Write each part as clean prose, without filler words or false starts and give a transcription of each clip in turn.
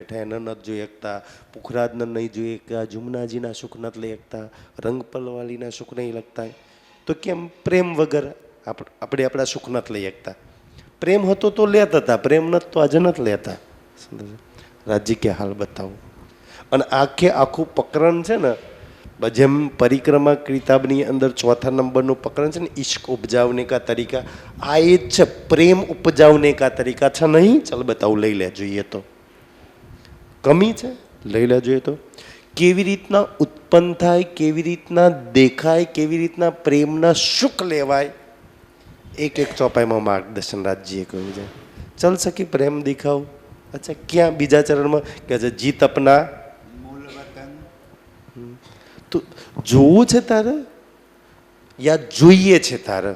બેઠા એને નથી જોઈ શકતા, પુખરાજને નહીં જોઈ શકતા, જુમનાજીના સુખ નથી લઈ શકતા, રંગપલવાલીના સુખ નહીં લગતા, તો કેમ પ્રેમ વગર આપણે આપણા સુખ નથી લઈ શકતા? પ્રેમ હતો તો લેતા હતા, પ્રેમ નથી તો આજે નથી લેતા. રાજજી કે હાલ બતાવો. અને આખું પ્રકરણ છે ને, જેમ પરિક્રમા કિતાબની અંદર 4થા નંબરનું પ્રકરણ છે ને, ઈશ્ક ઉપજાવને કા તરીકા, આ એ જ છે, પ્રેમ ઉપજાવને કા તરીકા છે નહીં. ચાલ બતાવું, લઈ લે જોઈએ તો. કમી છે, લઈ લે જોઈએ તો. કેવી રીતના ઉત્પન્ન થાય, કેવી રીતના દેખાય, કેવી રીતના પ્રેમના સુખ લેવાય, એક ચોપાઈમાં માર્ગદર્શન રાજજીએ કહ્યું છે. ચલ સકી પ્રેમ દેખાવ. અચ્છા, ક્યાં? બીજા ચરણમાં કે છે જીત અપના મૂળ વતન. તો જોવું છે તારે યા જોઈએ છે તારે?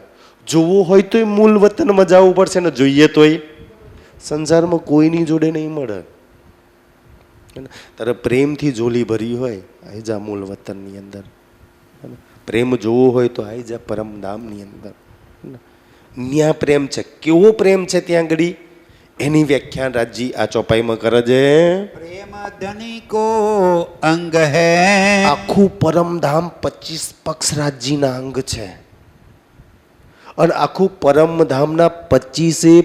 જોવું હોય તો મૂળ વતનમાં જવું પડશે ને, જોઈએ તોય સંસારમાં કોઈની જોડે નહીં મળે. તારે પ્રેમથી જોલી ભરી હોય, આવી જા મૂળ વતનની અંદર. પ્રેમ જોવો હોય તો આવી જા પરમધામની અંદર. ન્યા પ્રેમ છે. કેવો પ્રેમ છે ત્યાં આગળ, એની વ્યાખ્યાન રાજજી આ ચોપાઈમાં કરે છે. પ્રેમ ધનિકો અંગ હે. આખું પરમધામ 25 પક્ષ રાજજીના અંગ છે. અને આખું પરમધામના 25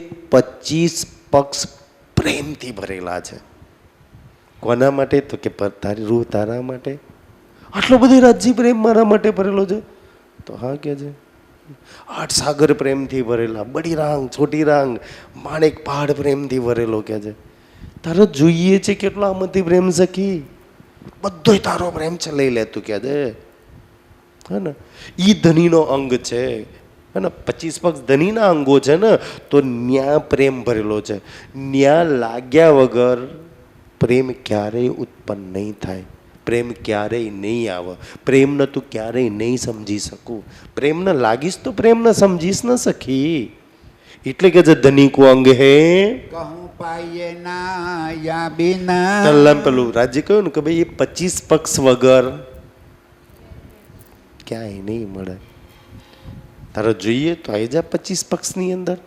પક્ષ પ્રેમથી ભરેલા છે. કોના માટે? તો કે તારી રૂહ, તારા માટે. આટલો બધો રાજજી પ્રેમ મારા માટે ભરેલો છે. તો હા કે છે 8 સાગર પ્રેમથી ભરેલા, બડી રાંગ, છોટી રાંગ, માણેક પહાડ પ્રેમથી ભરેલો કે છે. તારો જોઈએ છે કેટલો આમાંથી પ્રેમ સખી? બધોય તારો પ્રેમ છે, લઈ લે તું કે છે. હે ને, ઈ ધનીનો અંગ છે. હે ને, 25 પક્ષ ધનીના અંગો છે ને, તો ન્યા પ્રેમ ભરેલો છે. ન્યા લાગ્યા વગર પ્રેમ ક્યારેય ઉત્પન્ન નહીં થાય, પ્રેમ ક્યારેય નહીં આવે, પ્રેમને તું ક્યારેય નહીં સમજી શકું. પ્રેમને લાગીશ તો પ્રેમને સમજીશ ન સખી. એટલે કે જે ધનિકો અંગ હે કહું પાયે ના યા બિના. તલ્લામ પેલું રાજ્ય કહ્યું ને કે ભાઈ એ 25 પક્ષ વગર ક્યાંય નહીં મળે. તારે જોઈએ તો આવી જા 25 પક્ષની અંદર.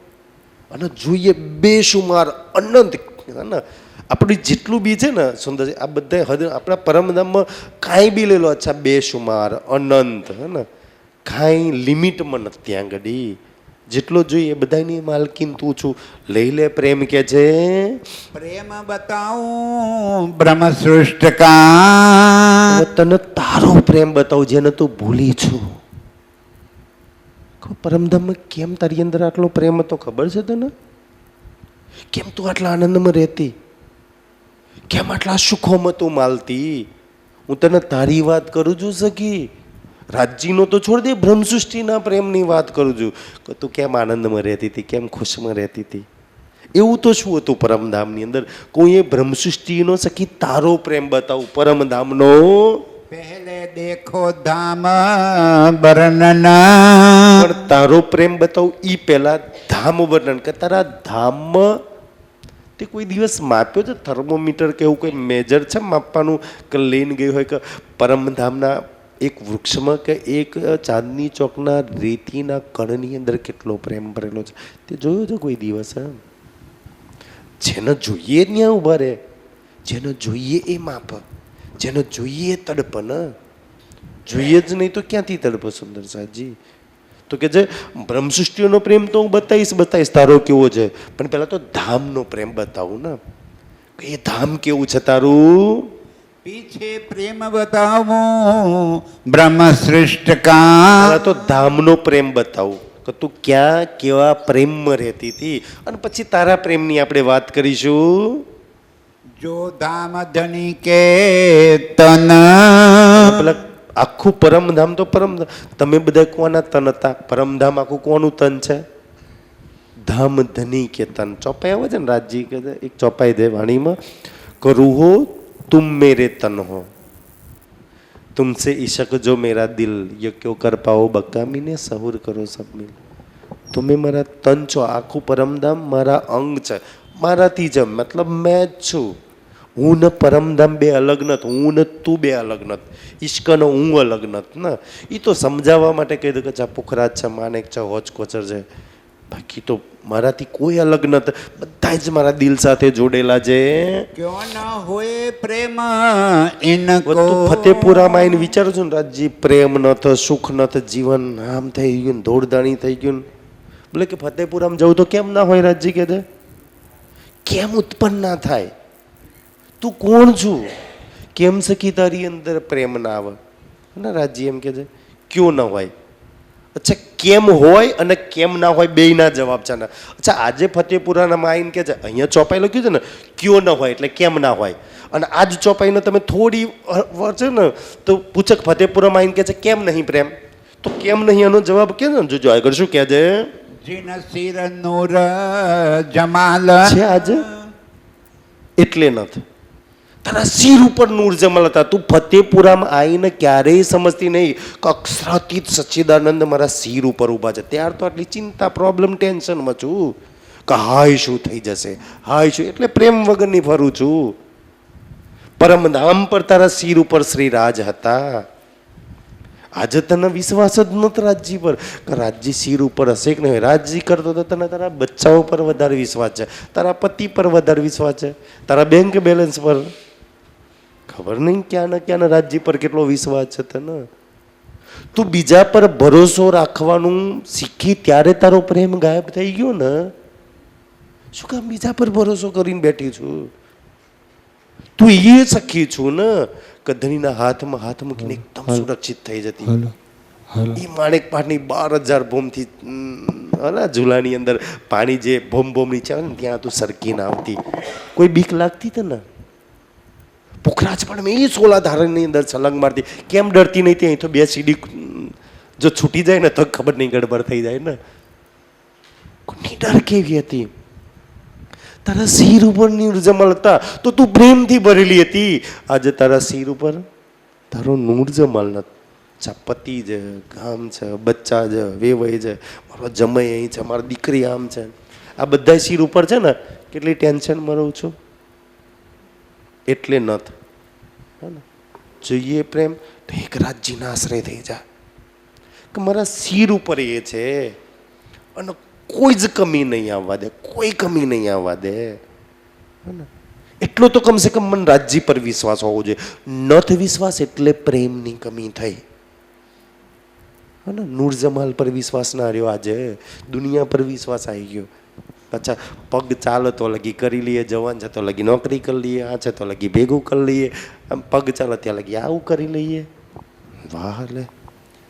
અને જોઈએ બેશુમાર અનંત. આપણું જેટલું બી છે ને સુંદર, આ બધા હદ આપણા પરમધામમાં કાંઈ બી લઈ લો. અચ્છા, બેશુમાર અનંત. હે ને, કાંઈ લિમિટમાં નથી ત્યાં આગળ. જેટલો જોઈએ બધાની માલકીન તું છું. લઈ લે પ્રેમ કે છે. પ્રેમ બતાવું બ્રહ્મ સૃષ્ટ કા. તને તારો પ્રેમ બતાવું જેને તું ભૂલી છું. પરમધામમાં કેમ તારી અંદર આટલો પ્રેમ હતો ખબર છે તને? કેમ તું આટલા આનંદમાં રહેતી? કેમ આટલા સુખોમાં તું માલતી? હું તને તારી વાત કરું છું સખી. રાજજીનો તો છોડ દે, બ્રહ્મસૃષ્ટિના પ્રેમની વાત કરું છું કે તું કેમ આનંદમાં રહેતી હતી, કેમ ખુશમાં રહેતી હતી. એવું તો શું હતું પરમધામની અંદર? કોઈએ બ્રહ્મસૃષ્ટિનો સખી તારો પ્રેમ બતાવું પરમધામનો. પહેલે દેખો ધામ વર્ણન. પણ તારો પ્રેમ બતાવું ઈ પહેલા ધામ વર્ણન કે તારા ધામમાં તે કોઈ દિવસ માપ્યો છે? થર્મોમીટર કે એવું કોઈ મેજર છે માપવાનું કે લઈને ગયું હોય કે પરમધામના એક વૃક્ષમાં કે એક ચાંદની ચોકના રેતીના કણની અંદર કેટલો પ્રેમ ભરેલો છે? તે જોયો છે કોઈ દિવસ? જેને જોઈએ ત્યાં ઉભા રહે, જેને જોઈએ એ માપ, જેને જોઈએ એ તડપ. ને જોઈએ જ નહીં તો ક્યાંથી તડપ સુંદર સાહેબજી? તો કે જે બ્રહ્મસૃષ્ટિનો પ્રેમ તો હું બતાવીશ તારો કેવો છે, પણ પહેલા તો ધામનો પ્રેમ બતાવું ને. એ ધામ કેવું છે તારું? પીછે પ્રેમ બતાવું બ્રહ્મ સૃષ્ટ કા. તો ધામનો પ્રેમ બતાવું કે તું ક્યાં કેવા પ્રેમમાં રહેતી હતી, અને પછી તારા પ્રેમની આપણે વાત કરીશું. જો ધામ ધની કે તન. પેલા આખું પરમધામ તો પરમધામ, તમે બધા કોના તન હતા? પરમધામ આખું કોનું તન છે? ધામ ધની કે તન. ચોપાઈ આવે છે ને રાજજી કે એક ચોપાઈ દે વાણીમાં, કરું હો तुम मेरे तन हो, तुमसे इश्क जो मेरा दिल, ये क्यों कर पाओ बकामी ने सहूर करो सब मिल. તમે મારા તન છો, આખું પરમધામ મારા અંગ છે, મારાથી જ મતલબ મેં જ છું. હું ને પરમધામ બે અલગ નથી, હું ને તું બે અલગ નથી, ઈશ્કનો હું અલગ નથી ને. એ તો સમજાવવા માટે કહી દઉં કે ચા પુખરાજ છે, માનેક છે, હોચ કોચર છે. બાકી તો મારાથી કોઈ અલગ નથી, બધા જ મારા દિલ સાથે જોડેલા છે. ક્યો ન હોય પ્રેમ ઇनको. તું ફતેપુરામાં આવીને વિચારું છું ને રાજજી, પ્રેમ નથ, સુખ નથ, જીવન આમ થઈ ગયું, દોડધાણી થઈ ગયું. બોલે કે ફતેપુરામાં જવું તો કેમ ના હોય રાજજી? કે છે કેમ ઉત્પન્ન ના થાય? તું કોણ છું? કેમ સખી તારી અંદર પ્રેમ ના આવે? ના રાજજી એમ કે છે ક્યું ન હોય. અચ્છા, કેમ હોય અને કેમ ના હોય બેયના જવાબ છે ને. અચ્છા, આજે ફતેપુરાનામાં આવીને કે છે અહીંયા ચોપાઈ લખ્યું છે ને ક્યો ન હોય એટલે કેમ ના હોય, અને આજ ચોપાઈને તમે થોડી વાર છે ને તો પૂછક ફતેપુરામાં આવીને કે છે કેમ નહીં પ્રેમ, તો કેમ નહીં એનો જવાબ કે છે ને જોજો આગળ શું કહે છે. જીન સિર નૂર જમાલ છે આજે એટલે નથી. તારા સિર ઉપર નૂર જમાલ હતા. તું ફતેપુરામાં આવીને ક્યારેય સમજતી નહીં કે અક્ષરાતીત સચ્ચિદાનંદ મારા સિર ઉપર ઊભા છે. ત્યાર તો આટલી ચિંતા, પ્રોબ્લેમ, ટેન્શનમાં છું કે હાય શું થઈ જશે, હાય શું, એટલે પ્રેમ વગરની ફરું છું. પરમધામ પર તારા સિર ઉપર શ્રી રાજ હતા. આજે તને વિશ્વાસ જ નથી રાજજી પર કે રાજજી સિર ઉપર હશે કે નહીં. રાજજી કરતો તો તને તારા બચ્ચાઓ પર વધારે વિશ્વાસ છે, તારા પતિ પર વધારે વિશ્વાસ છે, તારા બેંક બેલેન્સ પર. ખબર નહીં ક્યાં ને ક્યાં રાજજી પર કેટલો વિશ્વાસ છે તને. તું બીજા પર ભરોસો રાખવાનું શીખી ત્યારે તારો પ્રેમ ગાયબ થઈ ગયો ને. શું કામ બીજા પર ભરોસો કરીને બેઠી છું? તું એ સખી છું ને કધણીના હાથમાં હાથ મૂકીને એકદમ સુરક્ષિત થઈ જતી. એ માણેક પાટની 12,000 ભૂમથી ઝૂલાની અંદર પાણી જે ભોમ ભોમ નીચે આવે ને ત્યાં તું સરકીને આવતી. કોઈ બીક લાગતી હતી ને? પુખરાજ પણ મેં એ 16 ધારની અંદર છલંગ મારતી. કેમ ડરતી નહીં? ત્યાં તો 2 સીડી જો છૂટી જાય ને તો ખબર નહીં ગડબડ થઈ જાય ને. કોની ડર કેવી હતી? તારા સિર ઉપર નૂર જમાલ હતા તો તું પ્રેમથી ભરેલી હતી. આજે તારા સિર ઉપર તારો નૂર જમાલ નથી. પતિ છે, ગામ છે, બચ્ચા છે, વેવાઈ છે, મારો જમાઈ અહીં છે, મારી દીકરી આમ છે, આ બધા સિર ઉપર છે ને. કેટલી ટેન્શનમાં રહું છું એટલે નથી. જોઈએ પ્રેમ તો એક રાજ્યના આશ્રય થઈ જા કે મારા સિર ઉપર એ છે અને કોઈ જ કમી નહીં આવવા દે, કોઈ કમી નહીં આવવા દે. એટલો તો કમસે કમ મને રાજ્ય પર વિશ્વાસ હોવો જોઈએ. નથી વિશ્વાસ એટલે પ્રેમની કમી થઈ. નૂર જમાલ પર વિશ્વાસ ના રહ્યો, આજે દુનિયા પર વિશ્વાસ આવી ગયો. અચ્છા, પગ ચાલે તો લગી કરી લઈએ, જવાન છે તો લગી નોકરી કરી લઈએ, આ છે તો લગી ભેગું કરી લઈએ, આમ પગ ચાલે ત્યાં લગી આવું કરી લઈએ. વાહ લે,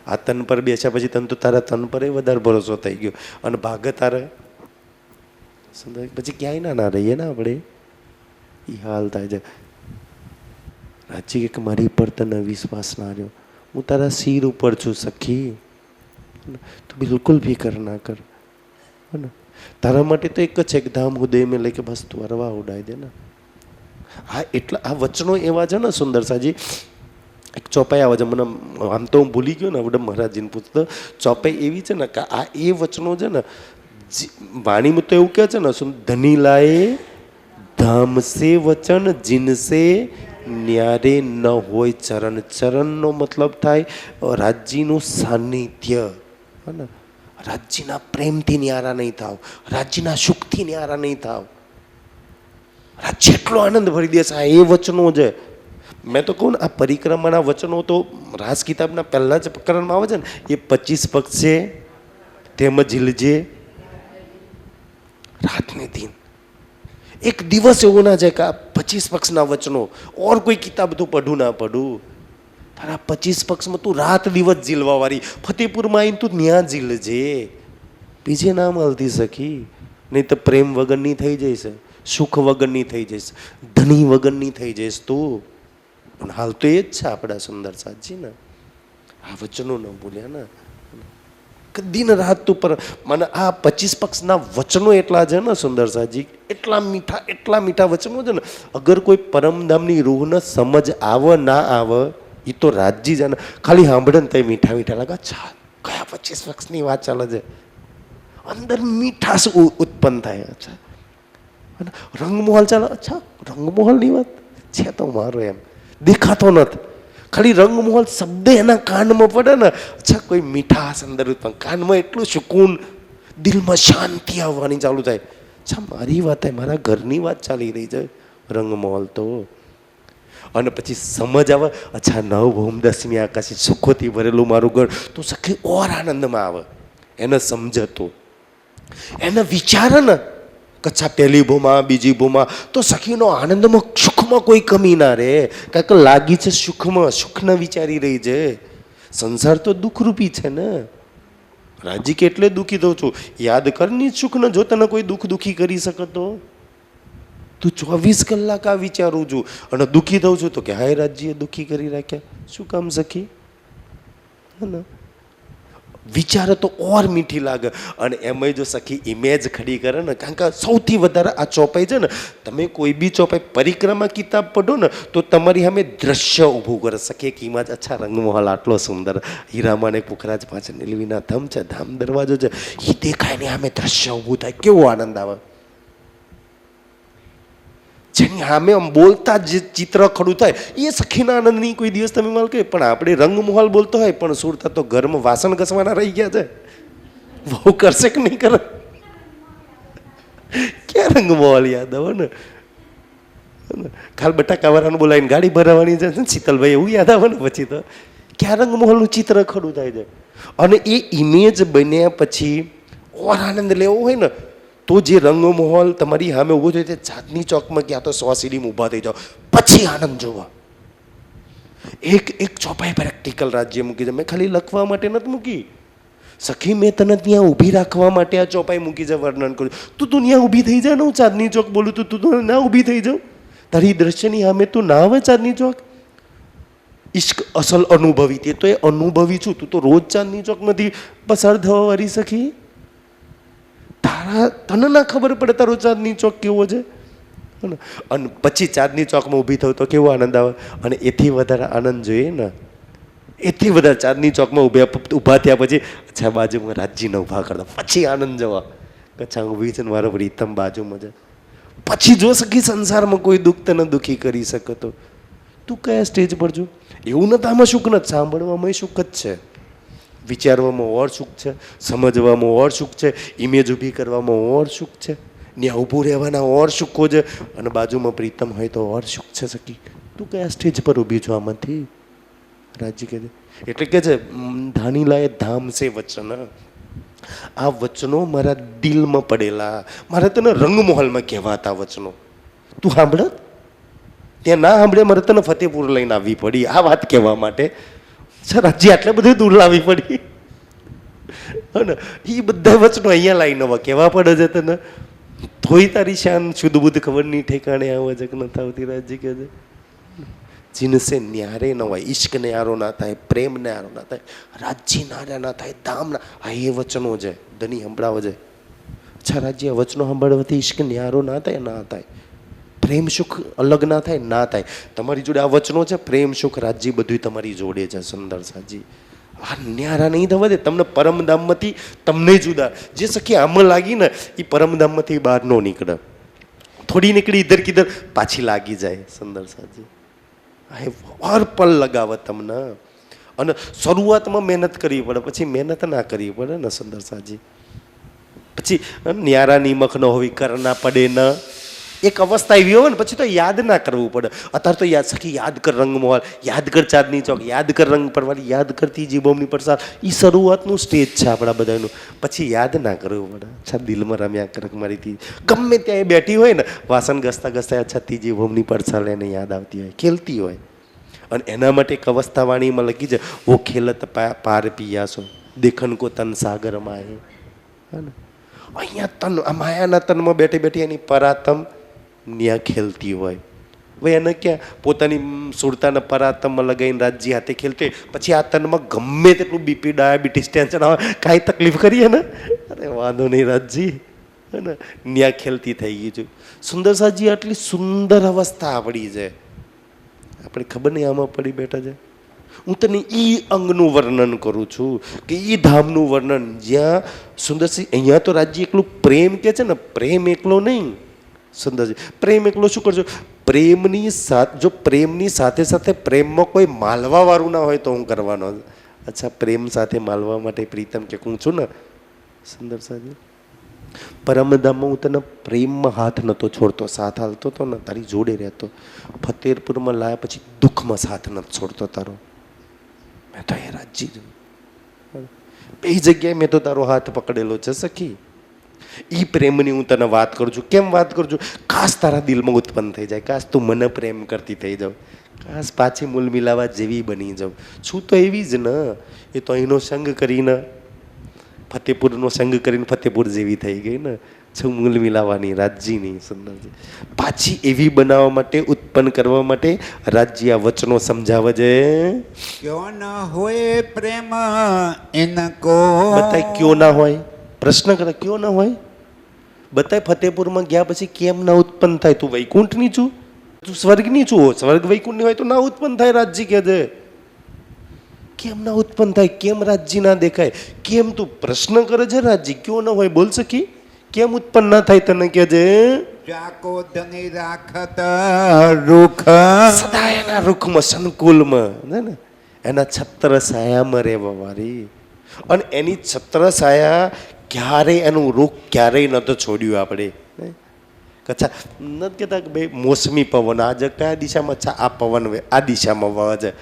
આ તન પર બેસ્યા પછી તન તો તારા તન પર વધારે ભરોસો થઈ ગયો અને ભાગ તારે પછી ક્યાંય ના રહીએ ને આપણે. એ હાલ થાય છે. રાજજી કે મારી પર તને વિશ્વાસ ના રહ્યો, હું તારા સિર ઉપર છું સખી, તું બિલકુલ ફિકર ના કર. તારા માટે તો એક જ છે કે ધામ ઉદય મેં લઈ કે બસ તું અરવા ઉડાઈ દે ને. હા, એટલા આ વચનો એવા છે ને સુંદર સાજી. એક ચોપાઈ આવે છે, મને આમ તો હું ભૂલી ગયો ને આપણે મહારાજજીને પૂછતો. ચોપાઈ એવી છે ને કે આ એ વચનો છે ને વાણીમાં તો એવું કહે છે ને ધની લાએ ધામ સે વચન જીનસે ન્યારે ન હોય ચરણ. ચરણનો મતલબ થાય રાજ્યનું સાનિધ્ય. હે ને, રાજ્યના પ્રેમથી ન્યારા નહીં થાવ, રાજ્યના સુખથી ન્યારા નહીં થાવ. રાજ્ય એટલો આનંદ ભરી દેશે. આ એ વચનો છે. મેં તો કહું ને આ પરિક્રમાના વચનો તો રાસ કિતાબના પહેલા જ પ્રકરણમાં આવે છે ને, એ 25 પક્ષ છે તેમ ઝીલજે રાતને દિન. એક દિવસ એવો ના જાય કે આ 25 પક્ષના વચનો ઓર કોઈ કિતાબ તો પઢું ના પઢું. તારા 25 પક્ષમાં તું રાત દિવસ ઝીલવા વાળી ફતેપુરમાં આવીને તું ન્યા ઝીલજે. બીજે ના મળતી સખી, નહીં તો પ્રેમ વગરની થઈ જઈશ, સુખ વગરની થઈ જઈશ, ધની વગરની થઈ જઈશ તું. પણ હાલ તો એ જ છે આપણા સુંદર સાજી ને. આ વચનો ન ભૂલ્યા ને. દિન રાત તું પર મને આ 25 પક્ષના વચનો એટલા છે ને સુંદર સાજી, એટલા મીઠા વચનો છે ને. અગર કોઈ પરમધામની રૂહને સમજ આવે ના આવે એ તો રાજજી છે ને, ખાલી સાંભળે ને તો મીઠા મીઠા લાગે. અચ્છા, કયા 25 પક્ષની વાત ચાલે છે? અંદર મીઠાશ ઉત્પન્ન થાય. અચ્છા, અને રંગમહોલ ચાલે. અચ્છા, રંગમહોલની વાત છે તો મારો એમ દેખાતો નથી. ખાલી રંગમહોલ શબ્દ એના કાનમાં પડે ને, અચ્છા કોઈ મીઠાશ અંદર ઉત્પન્ન, કાનમાં એટલું સુકૂન દિલમાં શાંતિ આવવાની ચાલુ થાય. અચ્છા મારી વાત થાય, મારા ઘરની વાત ચાલી રહી છે રંગમહોલ તો. અને પછી સમજ આવે, અચ્છા નવ ભૌમ દસમી આકાશી સુખોથી ભરેલું મારું ઘર, તો સખી ઓર આનંદમાં આવે. એને સમજતો, એને વિચારે ને કચ્છા પહેલી ભૂમાં બીજી ભૂમાં, તો સખીનો આનંદમાં સુખમાં કોઈ કમી ના રહે. કાંઈક લાગી છે સુખમાં, સુખને વિચારી રહી છે. સંસાર તો દુઃખરૂપી છે ને. રાજી કેટલે દુઃખી થઉં છું, યાદ કરની સુખને. જો તને કોઈ દુઃખી કરી શકે તો તું 24 કલાક આ વિચારું છું અને દુઃખી થઉં છું, તો કે હાય રાજ્યએ દુઃખી કરી રાખ્યા, શું કામ સખી? ને વિચારે તો ઓર મીઠી લાગે. અને એમાંય જો સખી ઇમેજ ખડી કરે ને, કારણ કે સૌથી વધારે આ ચોપાઈ છે ને, તમે કોઈ બી ચોપાઈ પરિક્રમા કિતાબ પઢો ને, તો તમારી સામે દ્રશ્ય ઊભું કરે. સખી એક ઇમેજ, અચ્છા રંગમહોલ આટલો સુંદર, હીરામાં ને પુખરાજ પાછળ નીલવીના ધમ છે, ધામ દરવાજો છે, એ દેખાય ને સામે દ્રશ્ય ઊભું થાય, કેવો આનંદ આવે. જેની સામે આમ બોલતા જે ચિત્ર ખડું થાય, એ સખીના આનંદની કોઈ દિવસ તમે માલ કહે. પણ આપણે રંગમહોલ બોલતો હોય, પણ સુરતા તો ઘરમાં વાસણ ઘસવાના રહી ગયા છે. બહુ કરશે કે નહીં કરે? ક્યાં રંગમહોલ યાદ આવે ને? ખાલ બટાકા વાળાને બોલાવીને ગાડી ભરાવાની છે શીતલભાઈ, એવું યાદ આવે ને. પછી તો ક્યાં રંગમહોલનું ચિત્ર ખડું થાય છે. અને એ ઇમેજ બન્યા પછી ઓર આનંદ લેવો હોય ને, તો જે રંગમહોલ તમારી સામે ઊભો થયો, તે ચાંદની ચોકમાં ક્યાં તો 100 સીડીમાં ઊભા થઈ જાઓ, પછી આનંદ જોવા. એક ચોપાઈ પ્રેક્ટિકલ રાજ્ય મૂકી છે. મેં ખાલી લખવા માટે નથી મૂકી સખી, મેં તને ત્યાં ઊભી રાખવા માટે આ ચોપાઈ મૂકી છે. વર્ણન કર્યું, તું ત્યાં ઊભી થઈ જા ને. હું ચાંદની ચોક બોલું તું ના ઊભી થઈ જાઉં? તારી દ્રશ્યની સામે તું ના આવે ચાંદની ચોક? ઈશ્ક અસલ અનુભવી, તે તો એ અનુભવી છું. તું તો રોજ ચાંદની ચોકમાંથી પસાર થવા વાળી સખી. તને ના ખબર પડે તારો ચાંદની ચોક કેવો છે? અને પછી ચાંદની ચોકમાં ઊભી થયું તો કેવો આનંદ આવે. અને એથી વધારે આનંદ જોઈએ ને, એથી વધારે ચાંદની ચોકમાં ઊભા થયા પછી અચ્છા બાજુમાં રાજજીને ઊભા કરતા, પછી આનંદ જવા. અચ્છા ઊભી છે ને મારો પ્રીતમ બાજુમાં છે. પછી જો સખી સંસારમાં કોઈ દુઃખ તને દુઃખી કરી શકે તો તું કયા સ્ટેજ પર જો? એવું નથી આમાં સુખ નથી, સાંભળવામાં સુખ જ છે, વિચારવામાં ઓર સુખ છે, સમજવામાં ઓર સુખ છે, ઇમેજ ઊભી કરવામાં ઓર સુખ છે, ત્યાં ઊભું રહેવાના ઓર સુખો છે, અને બાજુમાં પ્રીતમ હોય તો ઓર સુખ છે. સખી તું કયા સ્ટેજ પર ઊભી છો આમાંથી? રાજી કહે છે, એટલે કે છે ધાની લાયે ધામ સે વચન. આ વચનો મારા દિલમાં પડેલા, મારે તને રંગમહોલમાં કહેવાતા વચનો તું સાંભળ. ત્યાં ના સાંભળે, મારે તને ફતેપુર લઈને આવવી પડી આ વાત કહેવા માટે. રાજ્ય આટલે બધે દૂર લાવવી પડી. અને એ બધા વચનો અહીંયા લાવીને કેવા પડે છે તને. થોઈ તારી શાન શુદ્ધ બુદ્ધ ખબર નહીં ઠેકાણે આવે છે કે નથી આવતી. રાજ્ય કહે છે જીનસે ન્યારે ન હોય, ઈશ્ક ન્યારો ના થાય, પ્રેમ ન્યારો ના થાય, રાજ્ય નાર્યા ના થાય, ધામ ના. આ એ વચનો છે, ધની સંભળાવે છે. અચ્છા રાજ્ય વચનો સાંભળવાથી ઈશ્ક ન્યારો ના થાય, ના થાય. પ્રેમ સુખ અલગ ના થાય, ના થાય. તમારી જોડે આ વચનો છે, પ્રેમ સુખ રાજ્ય બધું તમારી જોડે છે. સુંદર સાજી આ ન્યારા નહીં થવા દે તમને. પરમધામમાંથી તમને જુદા જે સખી આમાં લાગી ને, એ પરમધામમાંથી બહાર ન નીકળે. થોડી નીકળી ઇધર કિધર પાછી લાગી જાય. સુંદર સાજી હર પલ લગાવે તમને. અને શરૂઆતમાં મહેનત કરવી પડે, પછી મહેનત ના કરવી પડે ને. સુંદર સાજી પછી ન્યારા નિમક ન હોવી, કર ના પડે ન. એક અવસ્થા એવી હોય ને, પછી તો યાદ ના કરવું પડે. અત્યારે તો યાદ સખી યાદ કર રંગમહોલ, યાદ કર ચાંદની ચોક, યાદ કર રંગ પરવાળી, યાદ કરતી જીભોમની પરસાળ. એ શરૂઆતનું સ્ટેજ છે આપણા બધાનું. પછી યાદ ના કરવું પડે. અચ્છા દિલમાં રમ્યા કરક મારી ગમે ત્યાં એ બેઠી હોય ને, વાસણ ઘસતા ઘસતા અચ્છા ત્રીજી ભૂમની પરસાળ એને યાદ આવતી હોય, ખેલતી હોય. અને એના માટે એક અવસ્થા વાણીમાં લખી છે, વો ખેલત પાર પિયાસો દેખન કો તન સાગર માહે. અહીંયા તન આ માયાના તનમાં બેઠી બેઠી એની પરાતમ ન્યા ખેલતી હોય. હવે એને ક્યાં પોતાની સુરતાના પરાતમમાં લગાવીને રાજ્ય હાથે ખેલતી, પછી આ તનમાં ગમે તેટલું બીપી ડાયાબિટીસ ટેન્શન આવે, કાંઈ તકલીફ કરીએ ને, અરે વાંધો નહીં રાજજી, હે ને ન્યા ખેલતી થઈ ગઈ છે. સુંદર સાજી આટલી સુંદર અવસ્થા આપણી છે, આપણે ખબર નહીં આમાં પડી બેઠા છે. હું તને એ અંગનું વર્ણન કરું છું કે એ ધામનું વર્ણન જ્યાં સુંદરસિંહ. અહીંયા તો રાજ્ય એકલું પ્રેમ કે છે ને, પ્રેમ એકલો નહીં સુંદરજી. પ્રેમ એકલો શું કરજો? પ્રેમની સાથે, જો પ્રેમની સાથે સાથે પ્રેમમાં કોઈ માલવા વાળું ના હોય તો હું કરવાનો. અચ્છા પ્રેમ સાથે માલવા માટે પ્રીતમ કે હું છું ને સુંદર સાજી. પરમધામમાં હું તને પ્રેમમાં હાથ નહોતો છોડતો, સાથ હાલતો હતો ને, તારી જોડે રહેતો. ફતેરપુરમાં લાયા પછી દુઃખમાં સાથ નથી છોડતો તારો. મેં તો એ રાજી છું, બે જગ્યાએ મેં તો તારો હાથ પકડેલો છે સખી. એ પ્રેમની હું તને વાત કરું છું. કેમ વાત કરું છું? ખાસ તારા દિલમાં ઉત્પન્ન થઈ જાય, કાશ તું મને પ્રેમ કરતી થઈ જાવ, કાશ પાછી મૂલ મિલાવા જેવી બની જાવ. છું તો એવી જ ને. એ તો અહીંનો સંગ કરીને, ફતેપુરનો સંગ કરીને ફતેપુર જેવી થઈ ગઈ ને. છું મૂલ મિલાવાની, રાજ્યની સુંદર છે. પાછી એવી બનાવવા માટે, ઉત્પન્ન કરવા માટે રાજ્ય આ વચનો સમજાવે છે. क्यों न होए प्रेम इनको બતાય ક્યો ના હોય? પ્રશ્ન કરે ક્યો ના હોય? બતાય ફતેપુરમાં ગયા પછી કેમ ના ઉત્પન્ન થાય? તું વૈકુંઠની છું, તું સ્વર્ગની છું. સ્વર્ગ વૈકુંઠની હોય તો ના ઉત્પન્ન થાય રાજ્ય કે છે. કેમ ના ઉત્પન્ન થાય? કેમ રાજ્ય ના દેખાય? કેમ તું પ્રશ્ન કરે છે? રાજ્ય ક્યો ના હોય? બોલ સકી, કેમ ઉત્પન્ન ના થાય તને કે છે? जाको धनी राखत रुख સદા એના રૂખમાં, સંકુલમાં, ને એના છત્ર છાયામાં રહેવા વાળી. અને એની છત્ર છાયા ક્યારેય, એનું રૂખ ક્યારેય નતો છોડ્યું આપણે. કચ્છા નથી કહેતા કે ભાઈ મોસમી પવન આજે કયા દિશામાં છે, આ પવન આ દિશામાં વહે છે.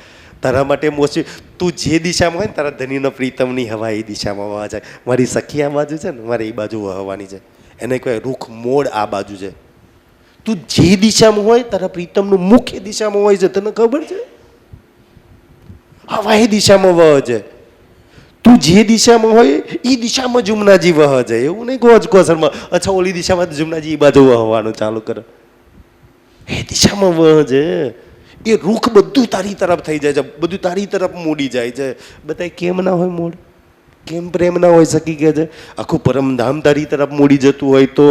તારા માટે મોસમી, તું જે દિશામાં હોય ને, તારા ધનીનો પ્રીતમની હવા એ દિશામાં વહે છે. મારી સખી આ બાજુ છે ને, મારે એ બાજુ વહવાની છે. એને કહેવાય રૂખ મોડ આ બાજુ છે. તું જે દિશામાં હોય, તારા પ્રીતમનું મુખ એ દિશામાં હોય છે. તને ખબર છે? હવા એ દિશામાં વહે છે. તું જે દિશામાં હોય એ દિશામાં જુમનાજી વહે છે. એવું નહીં કહો કોસરમાં અચ્છા ઓલી દિશામાં જુમનાજી એ બાજુ વહવાનું ચાલુ કરે. એ દિશામાં વહે છે. એ રૂખ બધું તારી તરફ થઈ જાય છે, બધું તારી તરફ મૂડી જાય છે. બધા કેમ ના હોય મૂડ? કેમ પ્રેમ ના હોય સકી કે છે? આખું પરમધામ તારી તરફ મૂડી જતું હોય તો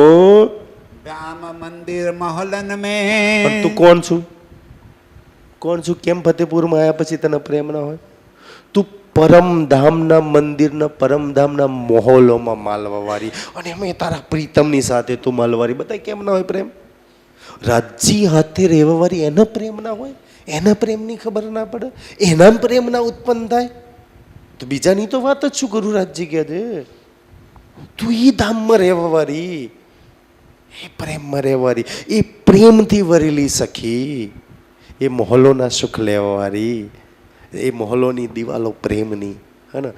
राम मंदिर महलन પણ में તું કોણ છું? કોણ છું? કેમ ફતેપુરમાં આવ્યા પછી તને પ્રેમ ના હોય? તું પરમધામના મંદિરના, પરમધામના મહોલોમાં માલવાવાળી, અને એમાં તારા પ્રીતમની સાથે તું માલવારી. બધા કેમ ના હોય પ્રેમ? રાજ્ય હાથે રહેવાવાળી એને પ્રેમ ના હોય? એના પ્રેમની ખબર ના પડે? એના પ્રેમ ના ઉત્પન્ન થાય તો બીજાની તો વાત જ શું કરું? રાજ્ય કે છે તું ઈ ધામમાં રહેવાવાળી, એ પ્રેમમાં રહેવાળી, એ પ્રેમથી વરેલી સખી, એ મહોલોના સુખ લેવાવાળી, એ મહોલોની દિવાલો પ્રેમની, હે ને,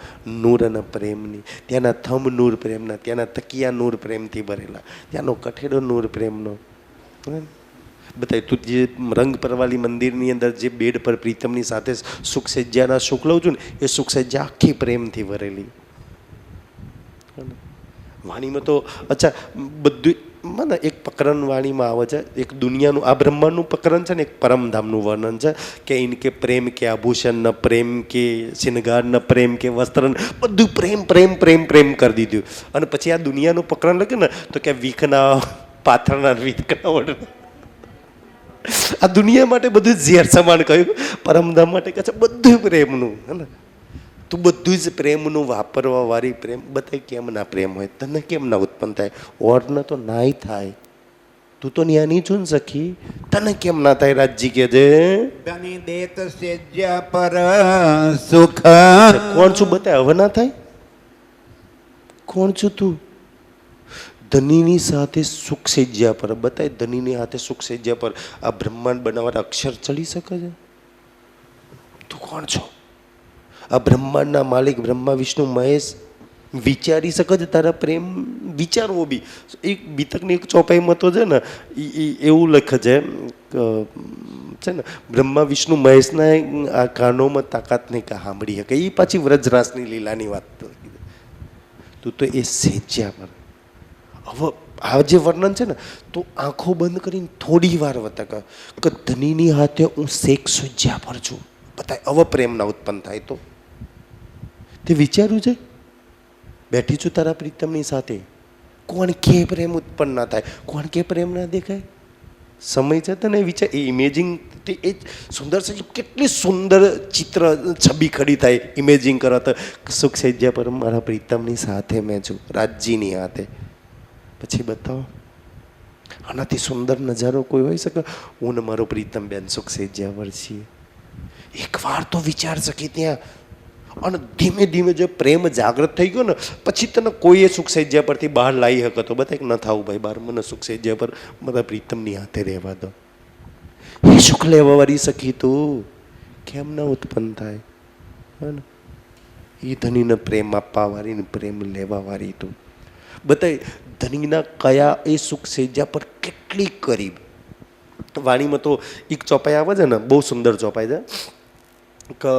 નૂર અને પ્રેમની. ત્યાંના થંભ નૂર પ્રેમના, ત્યાંના તકિયા નૂર પ્રેમથી ભરેલા, ત્યાંનો કઠેડો નૂર પ્રેમનો. બતાય તું જે રંગ પરવાલી મંદિરની અંદર જે બેડ પર પ્રીતમની સાથે સુખ સજ્જાના સુખ લઉં છું ને, એ સુખ સજ્જા આખી પ્રેમથી ભરેલી. વાણીમાં તો અચ્છા બધું મને એક પ્રકરણ વાણીમાં આવે છે. એક દુનિયાનું, આ બ્રહ્માંડનું પ્રકરણ છે ને, એક પરમધામનું વર્ણન છે કે ઇનકે પ્રેમ કે આભૂષણ ન પ્રેમ કે શિનગાર ન પ્રેમ કે વસ્ત્ર, બધું પ્રેમ પ્રેમ પ્રેમ પ્રેમ કરી દીધું. અને પછી આ દુનિયાનું પ્રકરણ લખે ને તો કે વીખના પાથરના વીખના વડ. આ દુનિયા માટે બધું ઝેર સમાન કહ્યું, પરમધામ માટે કહે છે બધું પ્રેમનું, હે ને. તું બધું જ પ્રેમનું વાપરવા વાળી પ્રેમ. બતાય કેમ ના પ્રેમ હોય? તને કેમ ના ઉત્પન્ન થાય? ઓરને તો નાય થાય. તું તો ન્યાની છું ને સખી, તને કેમ ના થાય? રાજજી કે છે ધની દેત સેજ્યા પર સુખ. કોણ છું? બતાય હવે ના થાય. કોણ છું તું? ધનીની સાથે સુખ સેજ્યા પર. બતાય ધનીની સાથે સુખ સેજ્યા પર આ બ્રહ્માંડ બનાવવાના અક્ષર ચડી શકે છે? તું કોણ છો? આ બ્રહ્માંડના માલિક બ્રહ્મા વિષ્ણુ મહેશ વિચારી શકે છે તારા પ્રેમ? વિચારવો બી. એક બીતકની એક ચોપાઈમાં તો છે ને એવું લખે છે ને, બ્રહ્મા વિષ્ણુ મહેશના આ કાનોમાં તાકાત નહીં કે સાંભળી શકે. એ પાછી વ્રજરાસની લીલાની વાત. તું તો એ સેજ્યા પર. હવે આ જે વર્ણન છે ને, તો આંખો બંધ કરીને થોડી વાર વતક કે ધનીની હાથે હું શેખ સજ્યા પર છું. બતાય હવે પ્રેમ ના ઉત્પન્ન થાય તો? તે વિચાર્યું છે? બેઠી છું તારા પ્રીતમની સાથે, કોણ કે પ્રેમ ઉત્પન્ન ના થાય? કોણ કે પ્રેમ ના દેખાય? સમય છે તને વિચાર. એ ઇમેજિંગ, એ સુંદર છે. કેટલી સુંદર ચિત્ર છબી ખડી થાય ઇમેજિંગ કરો તો. સુખ સજ્જા પર મારા પ્રીતમની સાથે મેં છું, રાજ્યની હાથે. પછી બતાવો આનાથી સુંદર નજારો કોઈ હોઈ શકે? હું ને મારો પ્રીતમ બેન સુખ સજ્જા પર છીએ. એક વાર તો વિચાર શકી ત્યાં. અને ધીમે ધીમે જો પ્રેમ જાગૃત થઈ ગયો ને પછી તને કોઈએ સુખ સજ્જા પરથી બહાર લાવી શકે તો બતાય કે ન થાવું ભાઈ બહાર, મને સુખ સજ્જા પર મારા પ્રીતમની હાથે રહેવા દો. એ સુખ લેવા વાળી સખી તું કેમ ના ઉત્પન્ન થાય? હે ને? એ ધણીને પ્રેમ આપવા વાળી ને પ્રેમ લેવા વાળી તું બતાય. ધણીના કયા એ સુખ સજ્જા પર કેટલી કરીબ. વાણીમાં તો એક ચોપાઈ આવે છે ને, બહુ સુંદર ચોપાઈ છે કે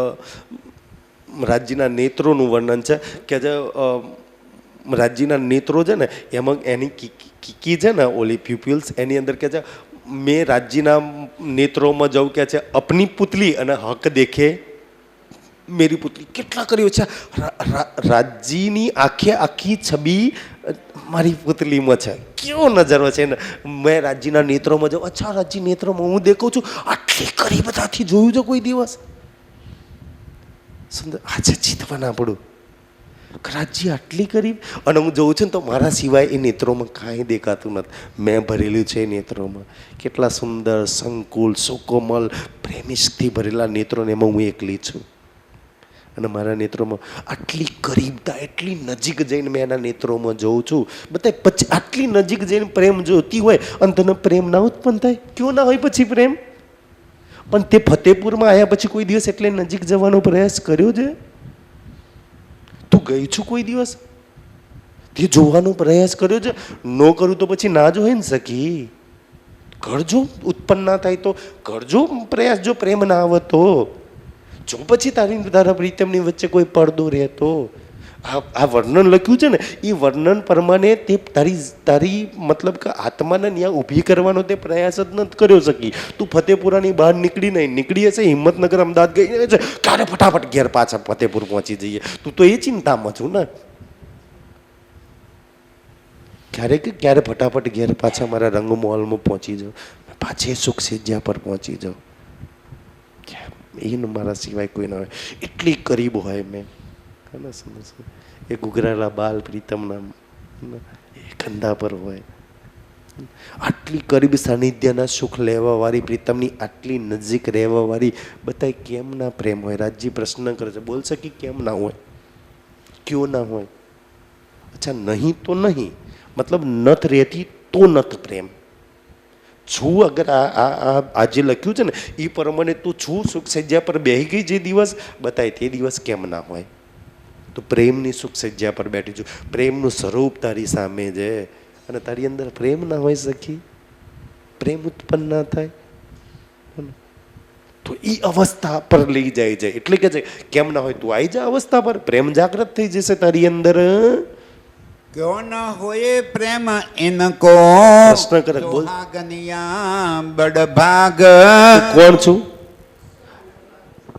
રાજજીના નેત્રોનું વર્ણન છે કે જે રાજજીના નેત્રો છે ને એમાં એની કીકી છે ને ઓલી પ્યુપિલ્સ એની અંદર કે છે મેં રાજજીના નેત્રોમાં જવું કે છે અપની પુતલી અને હક દેખે મેરી પુતલી. કેટલા કર્યો છે રાજજીની આંખે આખી છબી મારી પુતલીમાં છે. કેવો નજરો છે ને, મેં રાજજીના નેત્રોમાં જાઉં, અચ્છા રાજજી નેત્રોમાં હું દેખું છું. આટલી કરી બધાથી જોયું છે કોઈ દિવસ? સુંદર. આજે જીતવાના પડું રાજજી આટલી કરી અને હું જોઉં છું ને તો મારા સિવાય એ નેત્રોમાં કાંઈ દેખાતું નથી. મેં ભરેલું છે એ નેત્રોમાં. કેટલા સુંદર સંકુલ સુકોમલ પ્રેમિષ્ઠથી ભરેલા નેત્રોને એમાં હું એકલી છું. અને મારા નેત્રોમાં આટલી કરીબતા, એટલી નજીક જઈને મેં એના નેત્રોમાં જોઉં છું. બતાય પછી આટલી નજીક જઈને પ્રેમ જોતી હોય અને તને પ્રેમ ના ઉત્પન્ન થાય? ક્यों ના હોય પછી પ્રેમ? પણ તે ફતેપુરમાં આવ્યા પછી કોઈ દિવસ એટલે નજીક જવાનો પ્રયાસ કર્યો છે? તું ગઈ છું કોઈ દિવસ? તે જોવાનો પ્રયાસ કર્યો છે? ન કરું તો પછી ના જ હોય ને સખી. કરજો, ઉત્પન્ન ના થાય તો કરજો પ્રયાસ. જો પ્રેમ ના આવે તો જો પછી તારા પ્રીતમની વચ્ચે કોઈ પડદો રહેતો. આ વર્ણન લખ્યું છે ને એ વર્ણન પ્રમાણે તે તારી મતલબ કે આત્માને ત્યાં ઊભી કરવાનો તે પ્રયાસ જ નથી કર્યો સકી. તું ફતેપુરાની બહાર નીકળી હશે, હિંમતનગર અમદાવાદ ગઈ છે, ક્યારે ફટાફટ ઘેર પાછા ફતેપુર પહોંચી જઈએ. તું તો એ ચિંતામાં છું ને. ક્યારે ફટાફટ ઘેર પાછા મારા રંગમહોલમાં પહોંચી જાઉં, પાછી સુખ સજ્જા પર પહોંચી જાઉં. એને મારા સિવાય કોઈ ના હોય એટલી કરીબ હોય. મેં એ ગુગરાલા બાલ પ્રીતમના એ કંધા પર હોય. આટલી કરીબ સાનિધ્યના સુખ લેવા વાળી પ્રીતમની આટલી નજીક રહેવા વાળી બતાય કેમ ના પ્રેમ હોય? રાજજી પ્રશ્ન કરે છે. બોલ સકી કેમ ના હોય? ક્યો ના હોય? અચ્છા નહીં તો નહીં, મતલબ નથ રહેતી તો નથ પ્રેમ. છું અગર આજે લખ્યું છે ને એ પ્રમાણે તું છું સુખ સજ્જા પર બેહી ગઈ જે દિવસ બતાય તે દિવસ કેમ ના હોય? તો પ્રેમની સુખ સજ્જા પર બેઠી છું, પ્રેમનું સ્વરૂપ તારી સામે છે અને તારી અંદર પ્રેમ ના હોય સખી, પ્રેમ ઉત્પન્ન ના થાય તો એ અવસ્થા પર લઈ જાય છે. એટલે કે છે કેમ ના હોય? તું આવી જા અવસ્થા પર, પ્રેમ જાગૃત થઈ જશે તારી અંદર. क्यों न होए प्रेम इनको प्रश्न कर बोल. सुहागनिया बड़ भाग. કોણ છું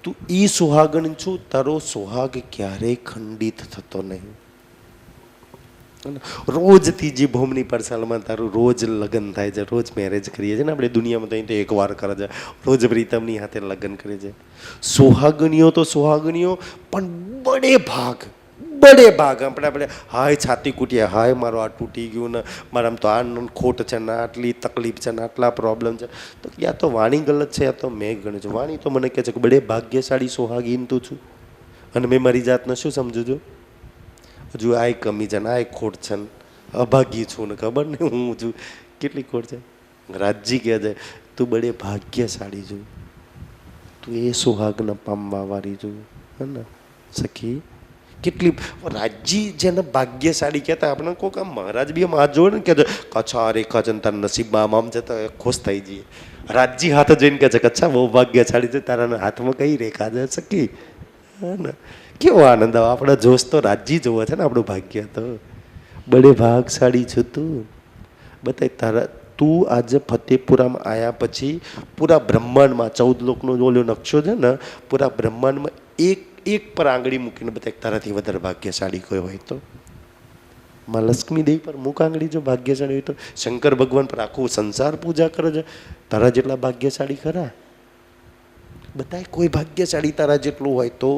તું? ઈ સુહાગણ છું. તારો સુહાગ ક્યારેય ખંડિત થતો નહીં. રોજ ત્રીજી ભૂમની પરસાલમાં તારું રોજ લગ્ન થાય છે, રોજ મેરેજ કરીએ છીએ ને આપણે દુનિયામાં. તો એક વાર કરે છે, રોજ પ્રીતમની હાથે લગ્ન કરે છે. સુહાગણીઓ તો સુહાગણીઓ પણ બડે ભાગ આપણે હાય છાતી કૂટ્યા, હાય મારો આ તૂટી ગયું ને મારામાં તો આ ખોટ છે ને આટલી તકલીફ છે ને આટલા પ્રોબ્લેમ છે. તો યા તો વાણી ગલત છે યા તો મેં ગણ્યું છે. વાણી તો મને કહે છે કે બડે ભાગ્યશાળી સુહાગીન તું છું અને મેં મારી જાતને શું સમજુ છું? હજુ આ કમી છે ને આ ખોટ છે ને અભાગી છું ને ખબર નહીં હું છું કેટલી ખોટ છે. રાજજી કહે છે તું બડે ભાગ્યશાળી છું, તું એ સુહાગને પામવા વાળી છું. હે ને સખી? કેટલી રાજજી જેને ભાગ્યશાળી કહેતા આપણે કોક આમ મહારાજ બી આમ હાથ જોડે ને કે કચ્છા રેખા છે તારા નસીબમાં આમ છે તો ખુશ થઈ જઈએ. રાજજી હાથ જોઈને કહે છે કચ્છા બહુ ભાગ્યશાળી છે, તારા હાથમાં કઈ રેખા છે સખી? હા ને કેવો આનંદ આવે. આપણા જોશ તો રાજજી જોવે છે ને આપણું ભાગ્ય તો. બડે ભાગશાળી છું તું. બતાય તારા તું આજે ફતેપુરામાં આવ્યા પછી પૂરા બ્રહ્માંડમાં 14 લોકનો ઓલો નકશો છે ને, પૂરા બ્રહ્માંડમાં એક પર આંગળી મૂકીને બતાય તારાથી વધારે ભાગ્યશાળી કોઈ હોય તો? માં લક્ષ્મી દેવી પર મૂક આંગળી જો ભાગ્યશાળી હોય તો. શંકર ભગવાન પર આખું સંસાર પૂજા કરે છે, તારા જેટલા ભાગ્યશાળી ખરા? બતાય કોઈ ભાગ્યશાળી તારા જેટલું હોય તો.